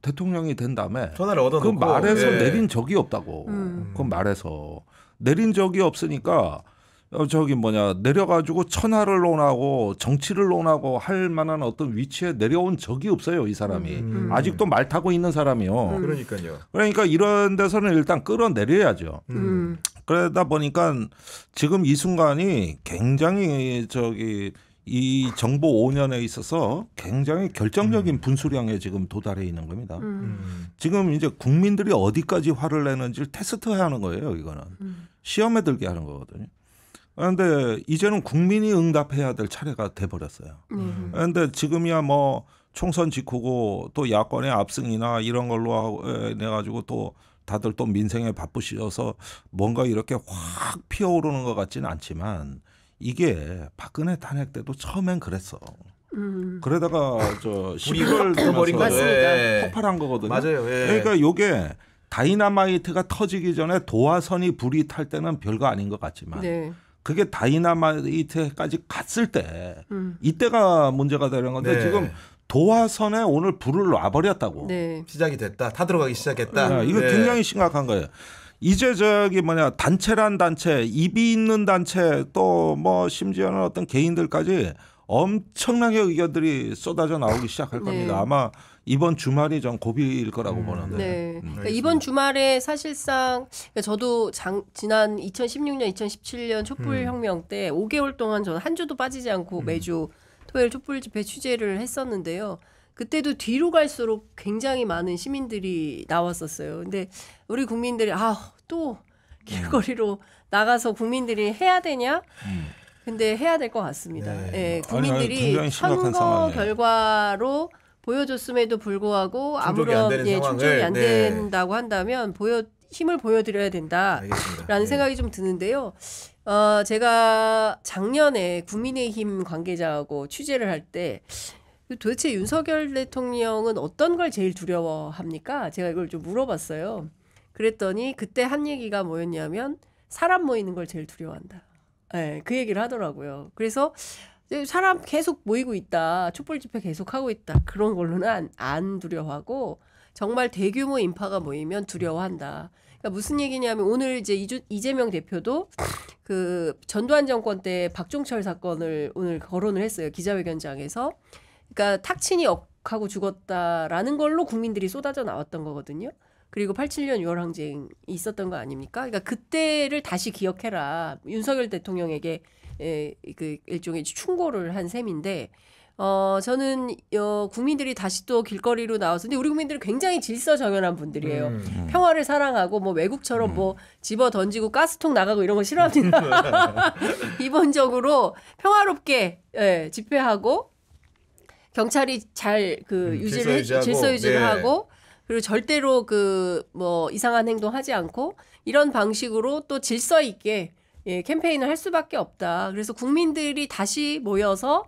대통령이 된 다음에 전화를 얻어놓고 그 말에서 내린 적이 없다고. 그 말에서 내린 적이 없으니까 내려가지고 천하를 논하고 정치를 논하고 할 만한 어떤 위치에 내려온 적이 없어요 이 사람이. 아직도 말 타고 있는 사람이요. 그러니까요. 그러니까 이런 데서는 일단 끌어내려야죠. 그러다 보니까 지금 이 순간이 굉장히 이 정부 5년에 있어서 굉장히 결정적인 분수령에 지금 도달해 있는 겁니다. 지금 이제 국민들이 어디까지 화를 내는지를 테스트해야 하는 거예요. 이거는 시험에 들게 하는 거거든요. 그런데 이제는 국민이 응답해야 될 차례가 돼버렸어요. 그런데 지금이야 뭐 총선 직후고 또 야권의 압승이나 이런 걸로 내가지고 또 다들 또 민생에 바쁘셔서 뭔가 이렇게 확 피어오르는 것 같지는 않지만 이게 박근혜 탄핵 때도 처음엔 그랬어. 그러다가 12월 되면서 폭발한 거거든요. 맞아요. 그러니까 이게 다이나마이트가 터지기 전에 도화선이 불이 탈 때는 별거 아닌 것 같지만 그게 다이나마이트까지 갔을 때 이때가 문제가 되는 건데 지금 도화선에 오늘 불을 놔버렸다고. 시작이 됐다. 타들어가기 시작했다. 이거 굉장히 심각한 거예요. 이제 단체란 단체, 입이 있는 단체 또 뭐 심지어는 어떤 개인들까지 엄청나게 의견들이 쏟아져 나오기 시작할 겁니다. 아마 이번 주말이 전 고비일 거라고 보는데. 그러니까 이번 주말에 사실상 저도 지난 2016년, 2017년 촛불혁명 때 5개월 동안 저는 한 주도 빠지지 않고 매주 토요일 촛불 집회 취재를 했었는데요. 그때도 뒤로 갈수록 굉장히 많은 시민들이 나왔었어요. 근데 우리 국민들이 또 길거리로 나가서 국민들이 해야 되냐? 근데 해야 될 것 같습니다. 국민들이 선거 결과로 보여줬음에도 불구하고 아무런 충족이 안 된다고 한다면 힘을 보여드려야 된다라는 생각이 좀 드는데요. 제가 작년에 국민의힘 관계자하고 취재를 할 때 도대체 윤석열 대통령은 어떤 걸 제일 두려워합니까? 제가 이걸 좀 물어봤어요. 그랬더니 그때 한 얘기가 뭐였냐면 사람 모이는 걸 제일 두려워한다. 그 얘기를 하더라고요. 그래서 사람 계속 모이고 있다. 촛불 집회 계속 하고 있다. 그런 걸로는 안 두려워하고 정말 대규모 인파가 모이면 두려워한다. 그러니까 무슨 얘기냐면 오늘 이제 이재명 대표도 그 전두환 정권 때 박종철 사건을 오늘 거론을 했어요. 기자회견장에서. 그러니까 탁친이 억하고 죽었다라는 걸로 국민들이 쏟아져 나왔던 거거든요. 그리고 87년 6월 항쟁이 있었던 거 아닙니까? 그러니까 그때를 다시 기억해라. 윤석열 대통령에게 그 일종의 충고를 한 셈인데 저는 국민들이 다시 또 길거리로 나와서 근데 우리 국민들은 굉장히 질서정연한 분들이에요. 평화를 사랑하고 뭐 외국처럼 뭐 집어 던지고 가스통 나가고 이런 거 싫어합니다. 기본적으로 평화롭게 집회하고 경찰이 잘 질서 유지를 하고 그리고 절대로 뭐 이상한 행동하지 않고 이런 방식으로 또 질서 있게 캠페인을 할 수밖에 없다. 그래서 국민들이 다시 모여서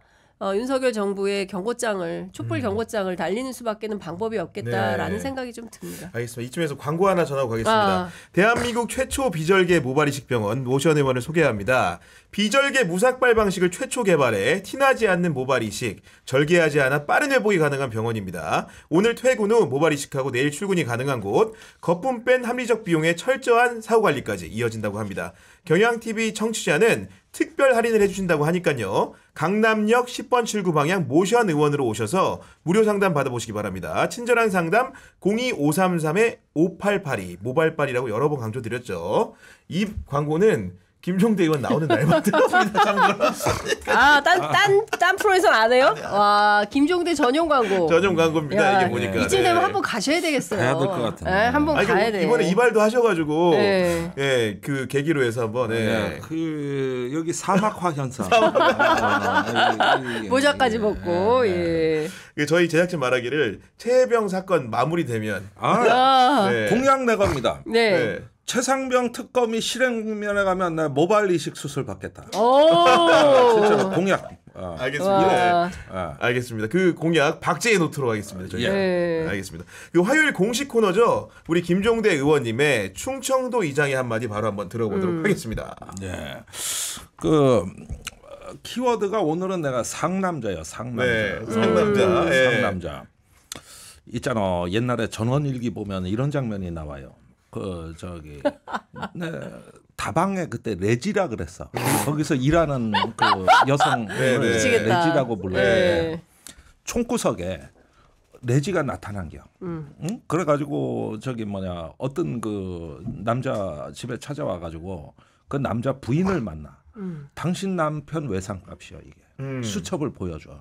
윤석열 정부의 경고장을 촛불 경고장을 달리는 수밖에는 방법이 없겠다라는 네. 생각이 좀 듭니다. 알겠습니다. 이쯤에서 광고 하나 전하고 가겠습니다. 대한민국 최초 비절개 모발이식병원 모션 의원을 소개합니다. 비절개 무삭발 방식을 최초 개발해 티나지 않는 모발이식, 절개하지 않아 빠른 회복이 가능한 병원입니다. 오늘 퇴근 후 모발이식하고 내일 출근이 가능한 곳, 거품 뺀 합리적 비용에 철저한 사후관리까지 이어진다고 합니다. 경향TV 청취자는 특별 할인을 해주신다고 하니까요. 강남역 10번 출구 방향 모션 의원으로 오셔서 무료 상담 받아보시기 바랍니다. 친절한 상담 02533-5882 모발빨이라고 여러 번 강조드렸죠. 이 광고는 김종대 의원 나오는 날만 들었습니다. 참고로. 딴 프로에서는 안 해요? 와, 김종대 전용 광고. 전용 광고입니다. 야, 이게 보니까. 이쯤 되면 한번 가셔야 되겠어요. 가야 될 것 같은데. 네, 한번 가야 돼. 이번에 이발도 하셔가지고 네. 예, 그 계기로 해서 한번 예. 그 여기 사막화 현상. 모자까지 벗고 예. 저희 제작진 말하기를 최혜병 사건 마무리되면 네. 공약 내겁니다. 네. 네. 최상병 특검이 실행면에 가면 나 모발 이식 수술 받겠다. 오. 실제로 공약. 알겠습니다. 네. 알겠습니다. 그 공약 박제해 놓도록 하겠습니다. 저희. 네. 알겠습니다. 그 화요일 공식 코너죠. 우리 김종대 의원님의 충청도 이장의 한마디 바로 한번 들어보도록 하겠습니다. 네. 그 키워드가 오늘은 내가 상남자예요. 상남자. 네, 상남자. 예. 상남자. 있잖아. 옛날에 전원일기 보면 이런 장면이 나와요. 그 저기 네, 다방에 그때 레지라 그랬어. 거기서 일하는 그 여성 레지라고 불러요. 총구석에 레지가 나타난겨. 응? 그래가지고 저기 뭐냐 어떤 그 남자 집에 찾아와가지고 그 남자 부인을 만나. 당신 남편 외상값이야 이게. 수첩을 보여줘.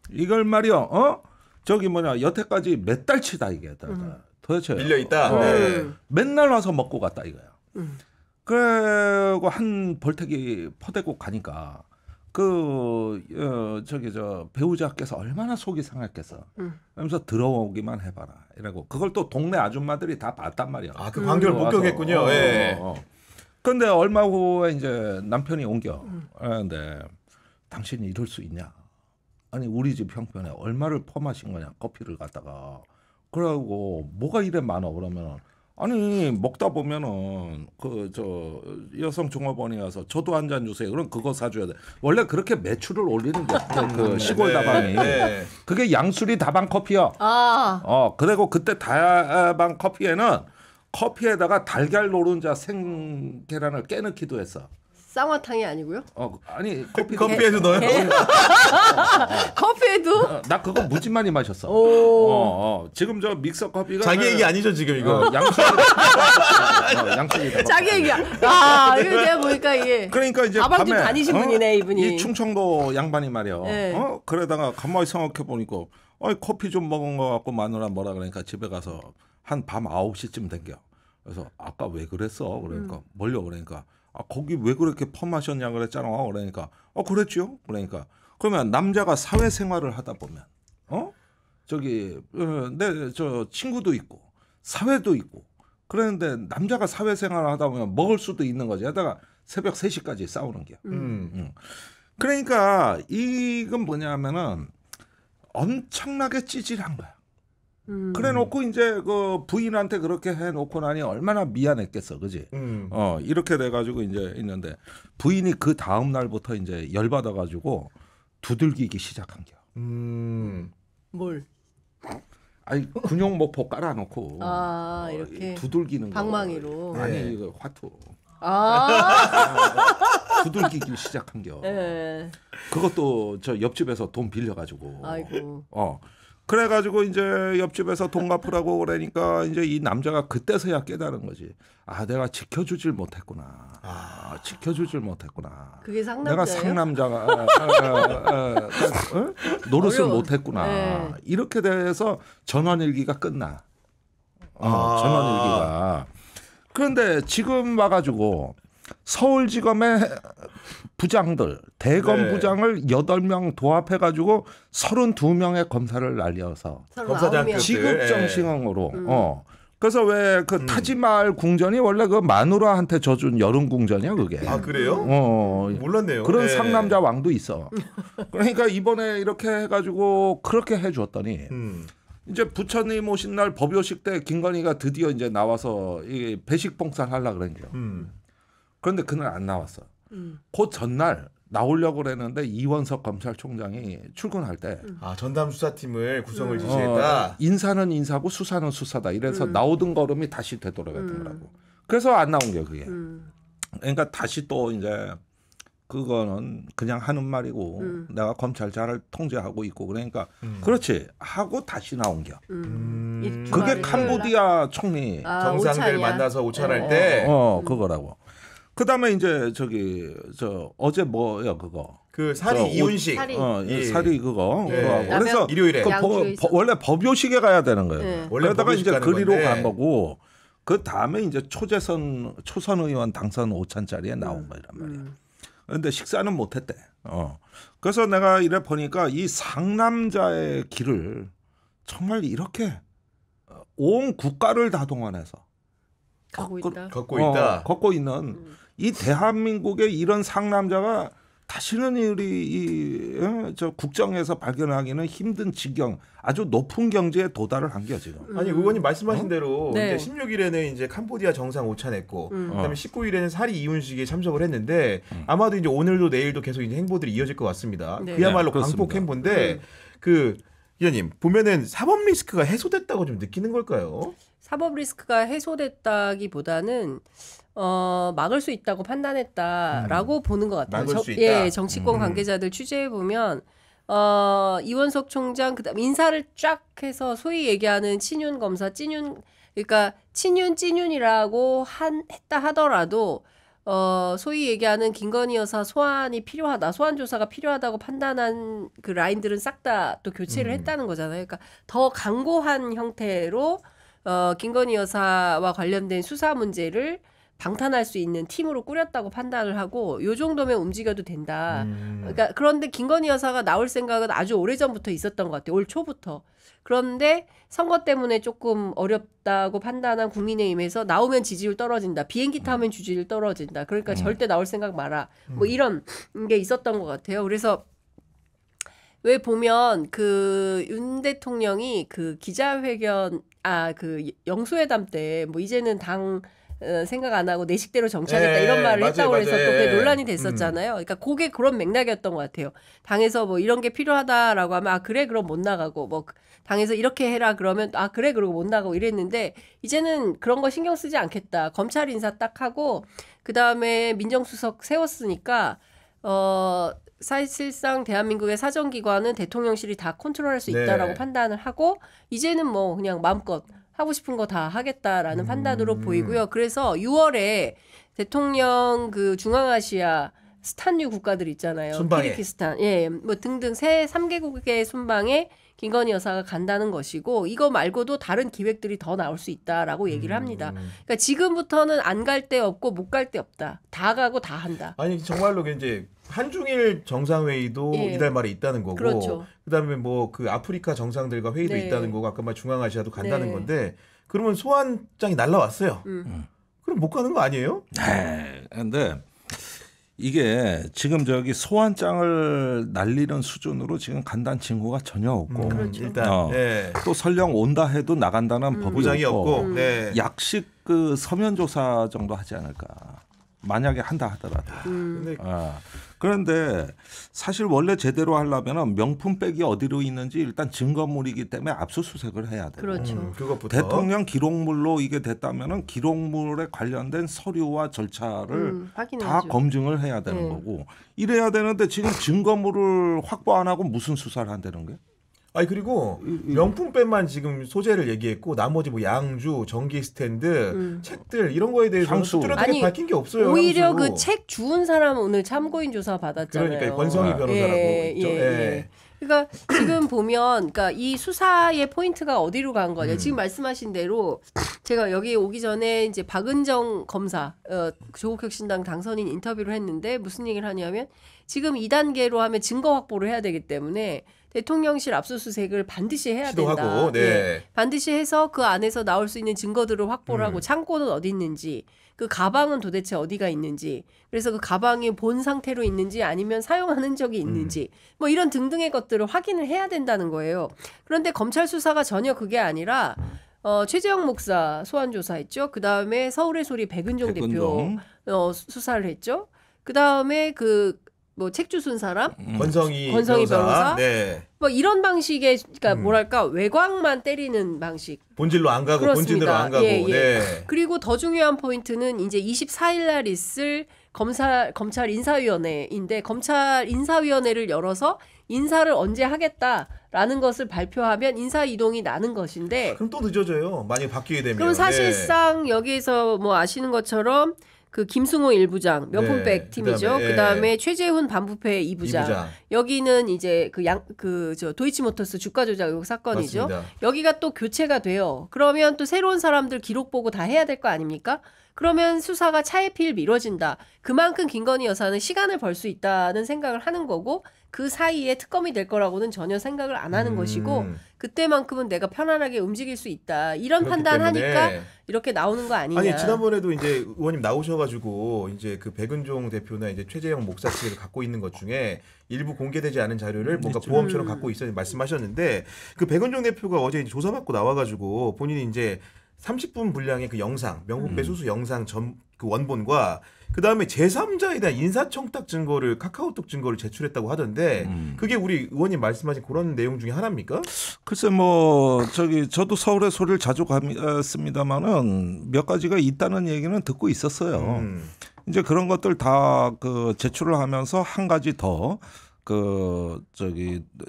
이걸 말이야. 저기 뭐냐 여태까지 몇 달치다 이게. 도대체 밀려 있다. 네. 맨날 와서 먹고 갔다 이거야. 그리고 한 벌떡이 퍼대고 가니까 저기 저 배우자께서 얼마나 속이 상했겠어. 그러면서 들어오기만 해봐라. 이라고 그걸 또 동네 아줌마들이 다 봤단 말이야. 아, 그 광경을 목격했군요. 예. 그런데 얼마 후에 이제 남편이 옮겨. 그런데 당신이 이럴 수 있냐? 아니 우리 집 형편에 얼마를 퍼마신 거냐? 커피를 갖다가. 그러고 뭐가 이래 많어 그러면 아니 먹다 보면은 그 저 여성 종업원이 와서 저도 한 잔 주세요. 그럼 그거 사줘야 돼. 원래 그렇게 매출을 올리는 게 그 시골 다방이 그게 양수리 다방 커피야. 그리고 그때 다방 커피에는 커피에다가 달걀 노른자 생계란을 깨넣기도 했어. 쌍화탕이 아니고요? 아니 커피에도 넣어요? 커피에도? 나 그거 무지 많이 마셨어. 지금 저 믹서 커피가 자기 얘기 아니죠 지금 이거? 양식이 자기 얘기야. 이거 내가 보니까 이게. 그러니까 이제 다방 좀 다니신 분이네 이분이. 이 충청도 양반이 말이야. 네. 그러다가 가만히 생각해 보니까 커피 좀 먹은 거 같고 마누라 뭐라 그러니까 집에 가서 한 밤 9시쯤 댕겨. 그래서 아까 왜 그랬어? 그러니까 뭘요? 그러니까. 거기 왜 그렇게 펌하셨냐 그랬잖아. 그러니까 그랬지요. 그러니까 그러면 남자가 사회생활을 하다 보면 저기 내 저 친구도 있고 사회도 있고 그런데 남자가 사회생활을 하다 보면 먹을 수도 있는 거지. 하다가 새벽 3시까지 싸우는 게. 그러니까 이건 뭐냐면은 엄청나게 찌질한 거야. 그래놓고 이제 그 부인한테 그렇게 해놓고 나니 얼마나 미안했겠어, 그지? 이렇게 돼가지고 이제 있는데 부인이 그 다음 날부터 이제 열받아가지고 두들기기 시작한겨. 뭘? 아니 군용목포 깔아놓고 이렇게 두들기는 거. 방망이로. 아니 이거 화투. 두들기기 시작한겨. 네. 그것도 저 옆집에서 돈 빌려가지고. 아이고. 그래가지고 이제 옆집에서 돈 갚으라고 그러니까 이제 이 남자가 그때서야 깨달은 거지. 내가 지켜주질 못했구나. 지켜주질 못했구나. 그게 상남자예요? 내가 상남자가 노릇을 못했구나. 네. 이렇게 돼서 전원일기가 끝나. 전원일기가. 그런데 지금 와가지고 서울지검의 부장들 대검 부장을 8명 도합해가지고 32명의 검사를 날려서 검사장급들 지급정신형으로 그래서 왜 그 타지말 궁전이 원래 그 마누라한테 져준 여름 궁전이야 그게. 아 그래요? 몰랐네요. 그런 상남자 왕도 있어. 그러니까 이번에 이렇게 해가지고 그렇게 해줬더니 이제 부처님 오신 날 법요식 때 김건희가 드디어 이제 나와서 이 배식봉사를 하려고 그랬죠. 그런데 그날 안 나왔어. 그 전날 나오려고 그랬는데 이원석 검찰총장이 출근할 때 전담 수사팀을 구성을 지시했다. 인사는 인사고 수사는 수사다. 이래서 나오던 걸음이 다시 되돌아갔더라고. 그래서 안 나온 게 그게. 그러니까 다시 또 이제 그거는 그냥 하는 말이고 내가 검찰 잘 통제하고 있고 그러니까 그렇지 하고 다시 나온 겨. 그게 캄보디아 총리 정상들 오찬이야? 만나서 오찬할 때 그거라고. 그다음에 이제 어제 뭐야 그거. 그 사리 이윤식. 사리 그거. 네. 그래서 일요일에 원래 법요식에 가야 되는 거예요. 네. 원래 그러다가 법요식 이제 가는 그리로 건데. 간 거고 그 다음에 이제 초선 의원 당선 5찬짜리에 나온 거란 말이야. 그런데 식사는 못했대. 그래서 내가 이래 보니까 이 상남자의 길을 정말 이렇게 온 국가를 다 동원해서 걷고 있다. 걷고 있는 이 대한민국의 이런 상남자가 다시는 우리 저 국정에서 발견하기는 힘든 지경, 아주 높은 경지에 도달을 한 게 지금. 아니 의원님 말씀하신 대로 네. 이제 16일에는 이제 캄보디아 정상 오찬했고, 그다음에 19일에는 사리 이윤식에 참석을 했는데 아마도 이제 오늘도 내일도 계속 이제 행보들이 이어질 것 같습니다. 네. 그야말로 네, 광폭 그렇습니다. 행보인데 그 의원님 보면은 사법 리스크가 해소됐다고 좀 느끼는 걸까요? 사법 리스크가 해소됐다기보다는 막을 수 있다고 판단했다라고 보는 것 같아요. 막을 수 있다. 예, 정치권 관계자들 취재해 보면 이원석 총장 그다음 인사를 쫙 해서 소위 얘기하는 친윤 검사 그러니까 친윤이라고 했다 하더라도 소위 얘기하는 김건희 여사 소환이 필요하다, 소환 조사가 필요하다고 판단한 그 라인들은 싹 다 또 교체를 했다는 거잖아요. 그러니까 더 강고한 형태로 김건희 여사와 관련된 수사 문제를 방탄할 수 있는 팀으로 꾸렸다고 판단을 하고 요 정도면 움직여도 된다. 그러니까 그런데 김건희 여사가 나올 생각은 아주 오래전부터 있었던 것 같아요. 올 초부터. 그런데 선거 때문에 조금 어렵다고 판단한 국민의힘에서 나오면 지지율 떨어진다. 비행기 타면 지지율 떨어진다. 그러니까 절대 나올 생각 마라. 뭐 이런 게 있었던 것 같아요. 그래서 왜 보면 그 윤 대통령이 그 기자회견 그 영수회담 때 뭐 이제는 당 생각 안 하고 내 식대로 정치하겠다 이런 말을 했다고 해서 또 그게 논란이 됐었잖아요. 그러니까 그게 그런 맥락이었던 것 같아요. 당에서 뭐 이런 게 필요하다라고 하면 그래 그럼 못 나가고 뭐 당에서 이렇게 해라 그러면 그래 그러고 못 나가고 이랬는데 이제는 그런 거 신경 쓰지 않겠다. 검찰 인사 딱 하고 그다음에 민정수석 세웠으니까 사실상 대한민국의 사정기관은 대통령실이 다 컨트롤할 수 있다라고 판단을 하고 이제는 뭐 그냥 마음껏 하고 싶은 거 다 하겠다라는 판단으로 보이고요. 그래서 6월에 대통령 그 중앙아시아 스탄류 국가들 있잖아요. 순방에. 키르기스탄, 뭐 등등 3개국의 순방에 김건희 여사가 간다는 것이고 이거 말고도 다른 기획들이 더 나올 수 있다라고 얘기를 합니다. 그러니까 지금부터는 안 갈 데 없고 못 갈 데 없다. 다 가고 다 한다. 아니 정말로 이제 한중일 정상회의도 이달 말에 있다는 거고, 그렇죠. 그다음에 뭐 그 아프리카 정상들과 회의도 네. 있다는 거고, 아까 말 중앙아시아도 간다는 네. 건데 그러면 소환장이 날라왔어요. 그럼 못 가는 거 아니에요? 네. 근데 이게 지금 소환장을 날리는 수준으로 지금 간다는 징후가 전혀 없고 그렇죠. 일단 또 설령 온다 해도 나간다는 법이 보장이 없고, 약식 그 서면 조사 정도 하지 않을까. 만약에 한다 하더라도. 근데 그런데 사실 원래 제대로 하려면 명품백이 어디로 있는지 일단 증거물이기 때문에 압수수색을 해야 돼요. 그렇죠. 그것부터 대통령 기록물로 이게 됐다면은 기록물에 관련된 서류와 절차를 다 확인해야죠. 검증을 해야 되는 거고 이래야 되는데 지금 증거물을 확보 안 하고 무슨 수사를 한다는 거예요? 아니 그리고 명품백만 지금 소재를 얘기했고 나머지 뭐 양주, 전기 스탠드, 책들 이런 거에 대해서는 향수. 뚜렷하게 밝힌 게 없어요. 오히려 향수. 그 책 주운 사람 오늘 참고인 조사 받았잖아요. 그러니까 권성희 변호사라고 있죠. 그러니까 그러니까 지금 보면 그러니까 이 수사의 포인트가 어디로 간 거냐. 지금 말씀하신 대로 제가 여기 오기 전에 이제 박은정 검사 조국혁신당 당선인 인터뷰를 했는데 무슨 얘기를 하냐면 지금 2단계로 하면 증거 확보를 해야 되기 때문에 대통령실 압수수색을 반드시 해야 시도하고, 된다. 네. 예. 반드시 해서 그 안에서 나올 수 있는 증거들을 확보를 하고 창고는 어디 있는지 그 가방은 도대체 어디가 있는지 그래서 그 가방이 본 상태로 있는지 아니면 사용한 흔적이 있는지 뭐 이런 등등의 것들을 확인을 해야 된다는 거예요. 그런데 검찰 수사가 전혀 그게 아니라 최재형 목사 소환 조사했죠. 그다음에 서울의 소리 백은종 대표 수사를 했죠. 그다음에 뭐 책주 쓴 사람 권성희 변호사 네. 뭐 이런 방식의 그러니까 뭐랄까 외곽만 때리는 방식 본질로 안 가고 그렇습니다. 본질대로 안 가고 예, 예. 네. 그리고 더 중요한 포인트는 이제 24일 날 있을 검찰 인사위원회인데 검찰 인사위원회를 열어서 인사를 언제 하겠다라는 것을 발표하면 인사 이동이 나는 것인데 그럼 또 늦어져요. 만약 바뀌게 되면. 그럼 사실상 여기에서 뭐 아시는 것처럼 그 김승호 1부장 명품백 네, 팀이죠. 그다음에 최재훈 반부패 2부장. 여기는 이제 저 도이치모터스 주가 조작 의혹 사건이죠. 맞습니다. 여기가 또 교체가 돼요. 그러면 또 새로운 사람들 기록 보고 다 해야 될 거 아닙니까? 그러면 수사가 차일피일 미뤄진다. 그만큼 김건희 여사는 시간을 벌 수 있다는 생각을 하는 거고 그 사이에 특검이 될 거라고는 전혀 생각을 안 하는 것이고 그때만큼은 내가 편안하게 움직일 수 있다. 이런 판단하니까 이렇게 나오는 거 아니냐. 아니 지난번에도 이제 의원님 나오셔가지고 이제 그 백은종 대표나 이제 최재형 목사 측을 갖고 있는 것 중에 일부 공개되지 않은 자료를 뭔가 보험처럼 갖고 있어 말씀하셨는데 그 백은종 대표가 어제 이제 조사받고 나와가지고 본인이 이제 30분 분량의 그 영상 명품배 수수 영상 그 원본과 그 다음에 제3자에 대한 인사청탁 증거를 카카오톡 증거를 제출했다고 하던데 그게 우리 의원님 말씀하신 그런 내용 중에 하나입니까? 글쎄 저도 서울의 소리를 자주 갔습니다만은 몇 가지가 있다는 얘기는 듣고 있었어요. 이제 그런 것들 다 제출을 하면서 한 가지 더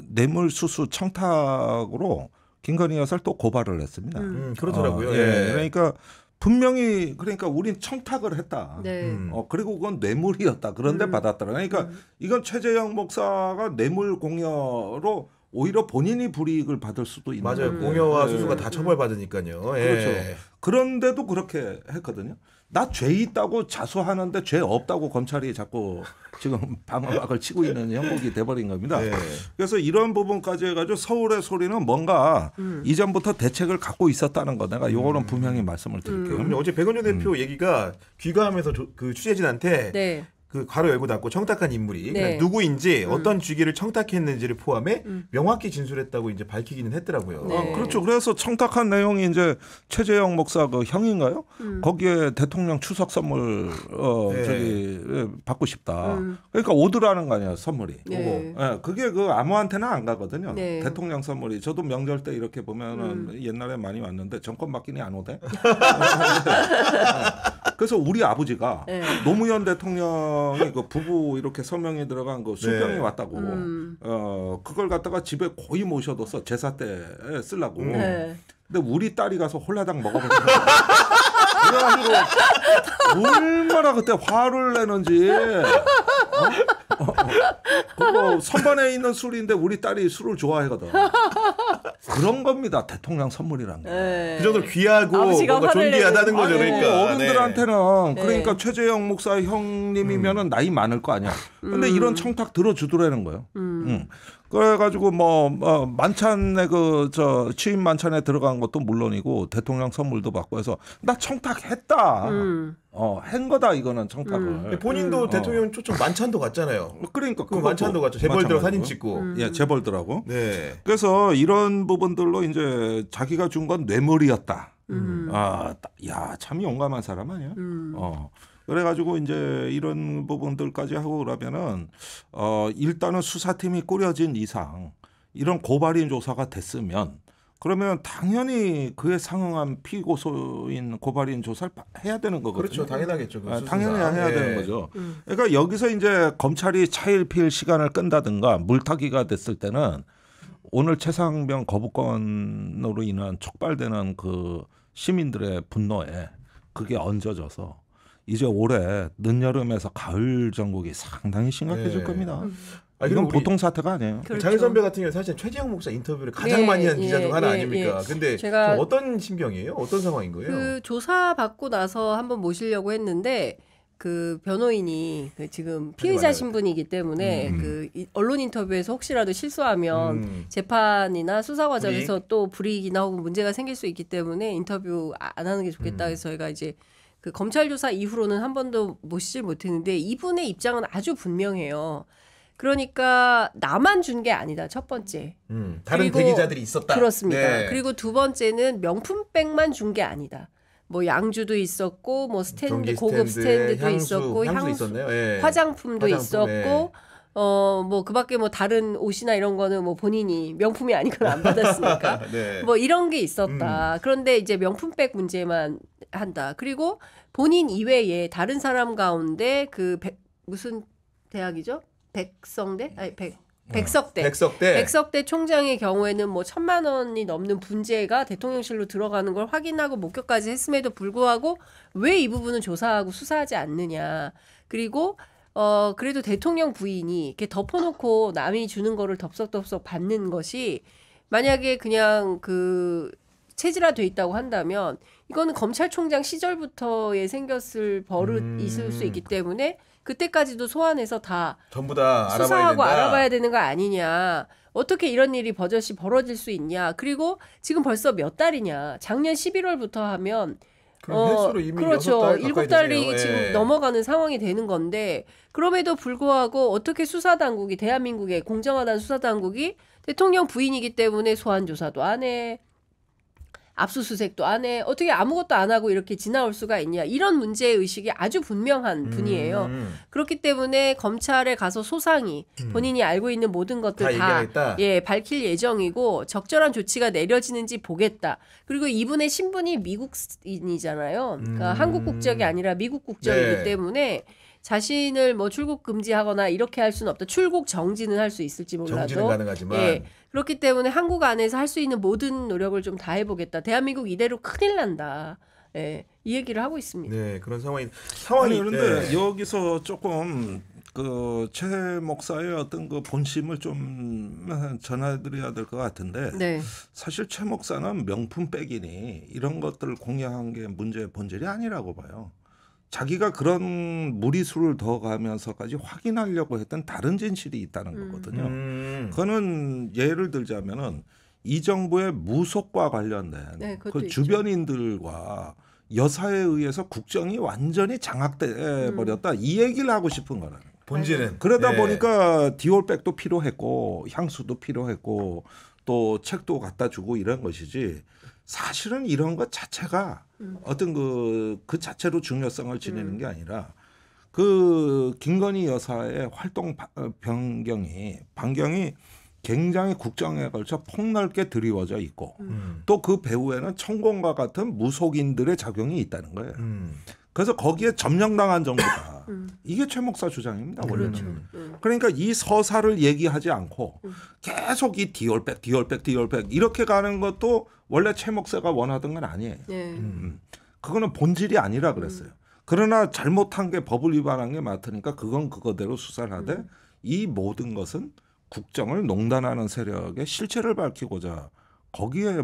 뇌물수수 청탁으로 김건희 여사를 또 고발을 했습니다. 그렇더라고요. 예. 그러니까 분명히 우린 청탁을 했다. 네. 그리고 그건 뇌물이었다. 그런데 받았더라. 그러니까 이건 최재형 목사가 뇌물 공여로 오히려 본인이 불이익을 받을 수도 있는. 맞아요. 공여와 수수가 다 처벌받으니까요. 그렇죠. 그런데도 그렇게 했거든요. 나 죄 있다고 자수하는데 죄 없다고 검찰이 자꾸 지금 방어막을 치고 있는 형국이 돼버린 겁니다. 네. 그래서 이런 부분까지 해가지고 서울의 소리는 뭔가 이전부터 대책을 갖고 있었다는 거 내가 요거는 분명히 말씀을 드릴게요. 어제 백은종 대표 얘기가 귀가하면서 그 취재진한테 네. 그 괄호 열고 닫고 청탁한 인물이 네. 누구인지 어떤 주기를 청탁했는지를 포함해 명확히 진술했다고 이제 밝히기는 했더라고요. 네. 그렇죠. 그래서 청탁한 내용이 이제 최재형 목사 그 형인가요? 거기에 대통령 추석 선물 받고 싶다. 그러니까 오더라는 거 아니에요, 선물이. 네. 네, 그게 아무한테나 안 가거든요. 네. 대통령 선물이. 저도 명절 때 이렇게 보면은 옛날에 많이 왔는데 정권 바뀌니 안 오대. 그래서 우리 아버지가 네. 노무현 대통령이 그 부부 이렇게 서명이 들어간 그 술병이 네. 왔다고. 그걸 갖다가 집에 거의 모셔둬서 제사 때 쓰려고. 네. 근데 우리 딸이 가서 홀라당 먹어버린 거야. 그래가지고 얼마나 그때 화를 내는지. 그거 선반에 있는 술인데 우리 딸이 술을 좋아하거든. 그런 겁니다. 대통령 선물이란 게. 네. 그 정도로 귀하고 아버지가 뭔가 화를 존귀하다는 내는 거죠. 아니, 그러니까 어른들한테는 네. 그러니까 최재형 목사 형님이면은 나이 많을 거 아니야. 근데 이런 청탁 들어주더라는 거예요. 그래가지고 만찬에 취임 만찬에 들어간 것도 물론이고 대통령 선물도 받고 해서 나 청탁했다. 한 거다 이거는 청탁을. 본인도 대통령 초청 만찬도 갔잖아요. 그러니까 그 만찬도 갔죠. 재벌들 사진 찍고. 예, 재벌들하고. 네. 그래서 이런 부분들로 이제 자기가 준 건 뇌물이었다. 참 용감한 사람 아니야. 그래가지고 이제 이런 부분들까지 하고 그러면은 일단은 수사팀이 꾸려진 이상 이런 고발인 조사가 됐으면 그러면 당연히 그에 상응한 피고소인 고발인 조사를 해야 되는 거거든요. 그렇죠. 당연하겠죠. 당연히 해야 네. 되는 거죠. 그러니까 여기서 이제 검찰이 차일피일 시간을 끈다든가 물타기가 됐을 때는 오늘 최상병 거부권으로 인한 촉발되는 그 시민들의 분노에 그게 얹어져서 이제 올해 늦여름에서 가을 전국이 상당히 심각해질 겁니다. 이건 보통 사태가 아니에요. 그렇죠. 장윤 선배 같은 경우는 사실 최재형 목사 인터뷰를 가장 많이 한 기자 중 하나 아닙니까? 근데 제가 어떤 심경이에요? 어떤 상황인 거예요? 그 조사 받고 나서 한번 모시려고 했는데 그 변호인이 지금 피의자 신분이기 때문에 그 언론 인터뷰에서 혹시라도 실수하면 재판이나 수사 과정에서 또 불이익이나 혹은 문제가 생길 수 있기 때문에 인터뷰 안 하는 게 좋겠다 해서 저희가 이제 그 검찰 조사 이후로는 한 번도 모시질 못했는데 이분의 입장은 아주 분명해요. 그러니까 나만 준 게 아니다. 첫 번째. 다른 대기자들이 있었다. 그렇습니다. 네. 그리고 두 번째는 명품백만 준 게 아니다. 뭐 양주도 있었고 뭐 스탠드 고급 스탠드도 있었고 향수 네. 화장품도 있었고 뭐 그밖에 뭐 다른 옷이나 이런 거는 뭐 본인이 명품이 아니거나 안 받았으니까 네. 뭐 이런 게 있었다. 그런데 이제 명품백 문제만 한다. 그리고 본인 이외에 다른 사람 가운데 그 무슨 대학이죠? 백성대? 아니 백석대 총장의 경우에는 뭐 1,000만 원이 넘는 분재가 대통령실로 들어가는 걸 확인하고 목격까지 했음에도 불구하고 왜 이 부분은 조사하고 수사하지 않느냐. 그리고 그래도 대통령 부인이 이렇게 덮어놓고 남이 주는 거를 덥석덥석 받는 것이 만약에 그냥 그 체질화돼 있다고 한다면 이거는 검찰총장 시절부터의 생겼을 버릇 있을 수 있기 때문에 그때까지도 소환해서 다 전부 다 수사하고 알아봐야 되는 거 아니냐. 어떻게 이런 일이 버젓이 벌어질 수 있냐. 그리고 지금 벌써 몇 달이냐. 작년 11월부터 하면 그렇죠. 7달이 지금 넘어가는 상황이 되는 건데 그럼에도 불구하고 어떻게 수사당국이 대한민국의 공정하다는 수사당국이 대통령 부인이기 때문에 소환조사도 안 해. 압수수색도 안 해. 어떻게 아무것도 안 하고 이렇게 지나올 수가 있냐. 이런 문제의식이 아주 분명한 분이에요. 그렇기 때문에 검찰에 가서 소상히 본인이 알고 있는 모든 것들 다 밝힐 예정이고 적절한 조치가 내려지는지 보겠다. 그리고 이분의 신분이 미국인이잖아요. 그러니까 한국 국적이 아니라 미국 국적이기 때문에 자신을 뭐 출국 금지하거나 이렇게 할 수는 없다. 출국 정지는 할 수 있을지 몰라도. 정지는 가능하지만. 그렇기 때문에 한국 안에서 할 수 있는 모든 노력을 좀 다 해보겠다. 대한민국 이대로 큰일 난다. 이 얘기를 하고 있습니다. 네, 그런 상황이 그런데 여기서 조금 그 최 목사의 어떤 그 본심을 좀 전해드려야 될 것 같은데 사실 최 목사는 명품백이니 이런 것들을 공개한 게 문제의 본질이 아니라고 봐요. 자기가 그런 무리수를 더 가면서까지 확인하려고 했던 다른 진실이 있다는 거거든요. 그거는 예를 들자면은 이 정부의 무속과 관련된 그 주변인들과 여사에 의해서 국정이 완전히 장악돼 버렸다. 이 얘기를 하고 싶은 거라는 거예요. 본질은. 그러다 보니까 디올백도 필요했고 향수도 필요했고 또 책도 갖다 주고 이런 것이지 사실은 이런 것 자체가 어떤 그 자체로 중요성을 지니는 게 아니라 그 김건희 여사의 활동 반경이 굉장히 국정에 걸쳐 폭넓게 드리워져 있고 또 그 배후에는 천공과 같은 무속인들의 작용이 있다는 거예요. 그래서 거기에 점령당한 정부다. 이게 최 목사 주장입니다. 원래는. 그러니까 이 서사를 얘기하지 않고 계속 이 디올백 이렇게 가는 것도 원래 최 목사가 원하던 건 아니에요. 그거는 본질이 아니라 그랬어요. 그러나 잘못한 게 법을 위반한 게 맞으니까 그건 그거대로 수사를 하되 이 모든 것은 국정을 농단하는 세력의 실체를 밝히고자 거기에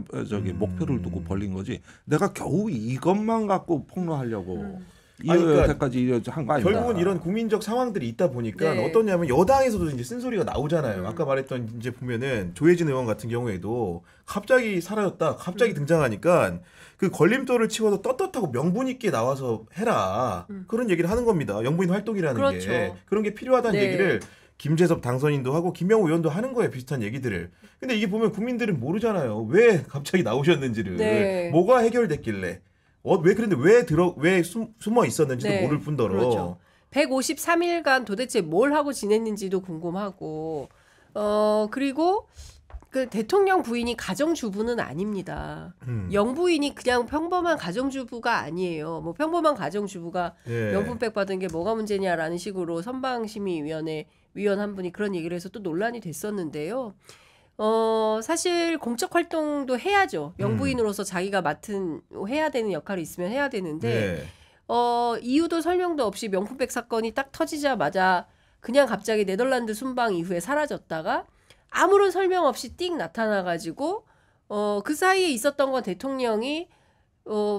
목표를 두고 벌린 거지. 내가 겨우 이것만 갖고 폭로하려고 이때까지 한 거 아닙니까? 결국은 이런 국민적 상황들이 있다 보니까 어떠냐면 여당에서도 이제 쓴소리가 나오잖아요. 아까 말했던 이제 보면은 조혜진 의원 같은 경우에도 갑자기 사라졌다, 갑자기 등장하니까 그 걸림돌을 치워서 떳떳하고 명분 있게 나와서 해라. 그런 얘기를 하는 겁니다. 영부인 활동이라는 게 그런 게 필요하다는 얘기를. 김재섭 당선인도 하고 김명우 의원도 하는 거예요. 비슷한 얘기들을. 근데 이게 보면 국민들은 모르잖아요. 왜 갑자기 나오셨는지를. 뭐가 해결됐길래. 그런데 왜 숨어 있었는지도 모를 뿐더러. 그렇죠. 153일간 도대체 뭘 하고 지냈는지도 궁금하고. 그리고 그 대통령 부인이 가정주부는 아닙니다. 영부인이 그냥 평범한 가정주부가 아니에요. 뭐 평범한 가정주부가 명품백 받은 게 뭐가 문제냐라는 식으로 선방심의위원회 위원 한 분이 그런 얘기를 해서 또 논란이 됐었는데요. 사실 공적 활동도 해야죠. 영부인으로서 자기가 해야 되는 역할이 있으면 해야 되는데 이유도 설명도 없이 명품백 사건이 딱 터지자마자 그냥 갑자기 네덜란드 순방 이후에 사라졌다가 아무런 설명 없이 띡 나타나가지고 그 사이에 있었던 건 대통령이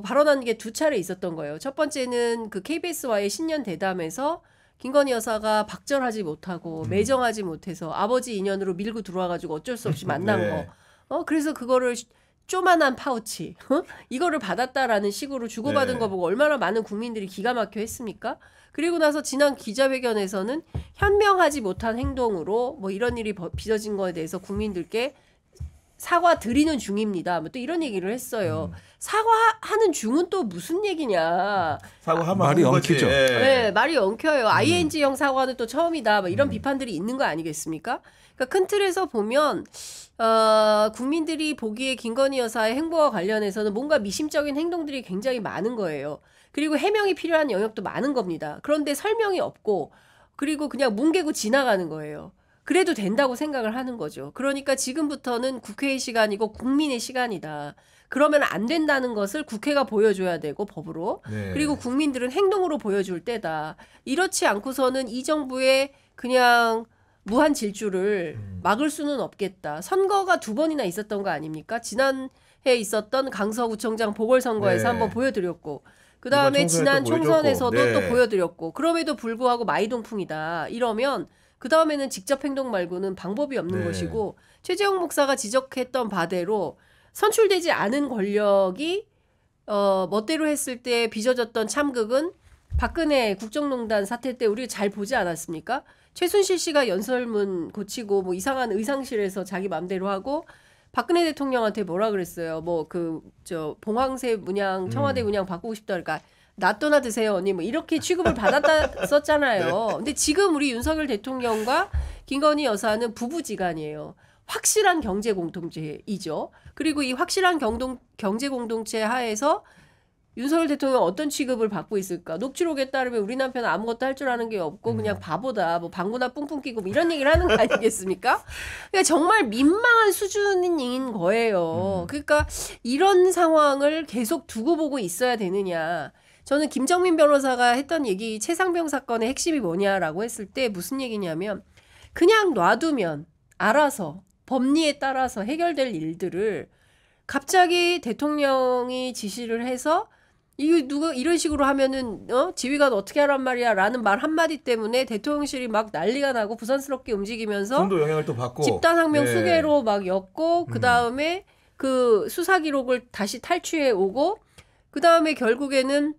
발언한 게 두 차례 있었던 거예요. 첫 번째는 그 KBS와의 신년 대담에서 김건희 여사가 박절하지 못하고 매정하지 못해서 아버지 인연으로 밀고 들어와가지고 어쩔 수 없이 만난 네. 거. 그래서 그거를 쪼만한 파우치 이거를 받았다라는 식으로 주고받은 네. 거 보고 얼마나 많은 국민들이 기가 막혀 했습니까? 그리고 나서 지난 기자회견에서는 현명하지 못한 행동으로 뭐 이런 일이 빚어진 거에 대해서 국민들께 사과 드리는 중입니다. 뭐 또 이런 얘기를 했어요. 사과하는 중은 또 무슨 얘기냐? 사과하면 말이 엉키죠. 네, 말이 엉켜요. ING형 사과는 또 처음이다. 뭐 이런 비판들이 있는 거 아니겠습니까? 그러니까 큰 틀에서 보면 국민들이 보기에 김건희 여사의 행보와 관련해서는 뭔가 미심적인 행동들이 굉장히 많은 거예요. 그리고 해명이 필요한 영역도 많은 겁니다. 그런데 설명이 없고 그리고 그냥 뭉개고 지나가는 거예요. 그래도 된다고 생각을 하는 거죠. 그러니까 지금부터는 국회의 시간이고 국민의 시간이다. 그러면 안 된다는 것을 국회가 보여줘야 되고 법으로. 네. 그리고 국민들은 행동으로 보여줄 때다. 이렇지 않고서는 이 정부의 그냥 무한 질주를 막을 수는 없겠다. 선거가 2번이나 있었던 거 아닙니까? 지난해 있었던 강서구청장 보궐선거에서 네. 한번 보여드렸고 그다음에 이번 지난 총선에 또 총선에서도 보여줬고. 네. 또 보여드렸고 그럼에도 불구하고 마이동풍이다. 이러면 그 다음에는 직접 행동 말고는 방법이 없는 네. 것이고 최재형 목사가 지적했던 바대로 선출되지 않은 권력이 멋대로 했을 때 빚어졌던 참극은 박근혜 국정농단 사태 때 우리가 잘 보지 않았습니까? 최순실 씨가 연설문 고치고 뭐 이상한 의상실에서 자기 맘대로 하고 박근혜 대통령한테 뭐라 그랬어요? 뭐 봉황새 문양 청와대 문양 바꾸고 싶다 그러니까 낫또나 드세요 언니 뭐 이렇게 취급을 받았었잖아요. 네. 근데 지금 우리 윤석열 대통령과 김건희 여사는 부부지간이에요. 확실한 경제 공동체이죠. 그리고 이 확실한 경제 공동체 하에서 윤석열 대통령 어떤 취급을 받고 있을까? 녹취록에 따르면 우리 남편은 아무것도 할 줄 아는 게 없고 그냥 바보다. 뭐 방구나 뿡뿡 끼고 뭐 이런 얘기를 하는 거 아니겠습니까? 그러니까 정말 민망한 수준인 거예요. 그러니까 이런 상황을 계속 두고 보고 있어야 되느냐. 저는 김정민 변호사가 했던 얘기 최상병 사건의 핵심이 뭐냐라고 했을 때 무슨 얘기냐면 그냥 놔두면 알아서 법리에 따라서 해결될 일들을 갑자기 대통령이 지시를 해서 이거 누가 이런 식으로 하면은 지휘관 어떻게 하란 말이야 라는 말 한마디 때문에 대통령실이 막 난리가 나고 부산스럽게 움직이면서 선도 영향을 또 받고 집단항명 네. 수개로 막 엮고 그다음에 그 수사 기록을 다시 탈취해 오고 그다음에 결국에는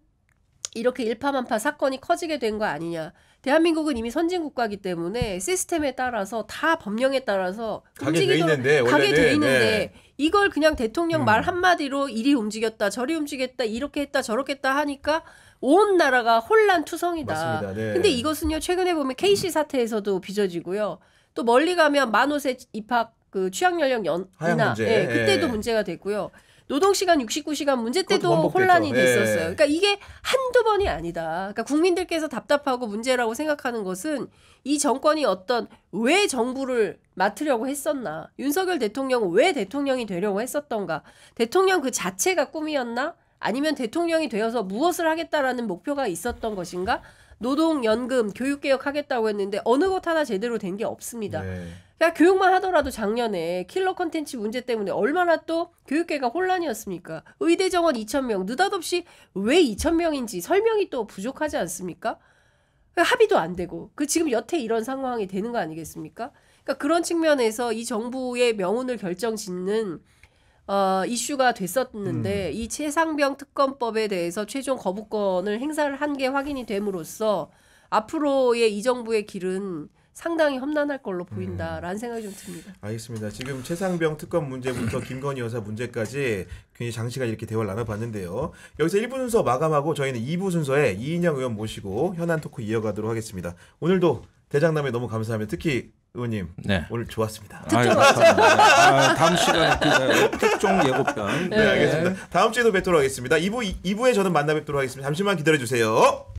이렇게 일파만파 사건이 커지게 된 거 아니냐. 대한민국은 이미 선진국가이기 때문에 시스템에 따라서 다 법령에 따라서 가게 돼 있는데 가게 돼 있는데 네. 이걸 그냥 대통령 말 한마디로 이리 움직였다 저리 움직였다 이렇게 했다 저렇게 했다 하니까 온 나라가 혼란투성이다. 맞습니다. 네. 근데 이것은요 최근에 보면 KC 사태에서도 빚어지고요. 또 멀리 가면 만옷의 입학 그 취학 연령 하향 인하 문제. 예, 그때도 예. 문제가 됐고요. 노동시간 69시간 문제 그것도 때도 반복됐죠. 혼란이 예. 됐었어요. 그러니까 이게 한두 번이 아니다. 그러니까 국민들께서 답답하고 문제라고 생각하는 것은 이 정권이 어떤 왜 정부를 맡으려고 했었나. 윤석열 대통령은 왜 대통령이 되려고 했었던가. 대통령 그 자체가 꿈이었나? 아니면 대통령이 되어서 무엇을 하겠다라는 목표가 있었던 것인가? 노동연금, 교육개혁 하겠다고 했는데 어느 것 하나 제대로 된 게 없습니다. 네. 그러니까 교육만 하더라도 작년에 킬러 컨텐츠 문제 때문에 얼마나 또 교육계가 혼란이었습니까? 의대 정원 2,000명 느닷없이 왜 2,000명인지 설명이 또 부족하지 않습니까? 합의도 안 되고 그 지금 여태 이런 상황이 되는 거 아니겠습니까? 그러니까 그런 측면에서 이 정부의 명운을 결정짓는 이슈가 됐었는데 이 최상병 특검법에 대해서 최종 거부권을 행사를 한 게 확인이 됨으로써 앞으로의 이 정부의 길은 상당히 험난할 걸로 보인다라는 생각이 좀 듭니다. 알겠습니다. 지금 최상병 특검 문제부터 김건희 여사 문제까지 굉장히 장시간 이렇게 대화를 나눠봤는데요. 여기서 1부 순서 마감하고 저희는 2부 순서에 이인영 의원 모시고 현안 토크 이어가도록 하겠습니다. 오늘도 대장남에 너무 감사합니다. 특히 의원님 네. 오늘 좋았습니다. 다음 시간에 특종 예고편. 네, 알겠습니다. 다음 주에도 뵙도록 하겠습니다. 2부에 저는 만나 뵙도록 하겠습니다. 잠시만 기다려주세요.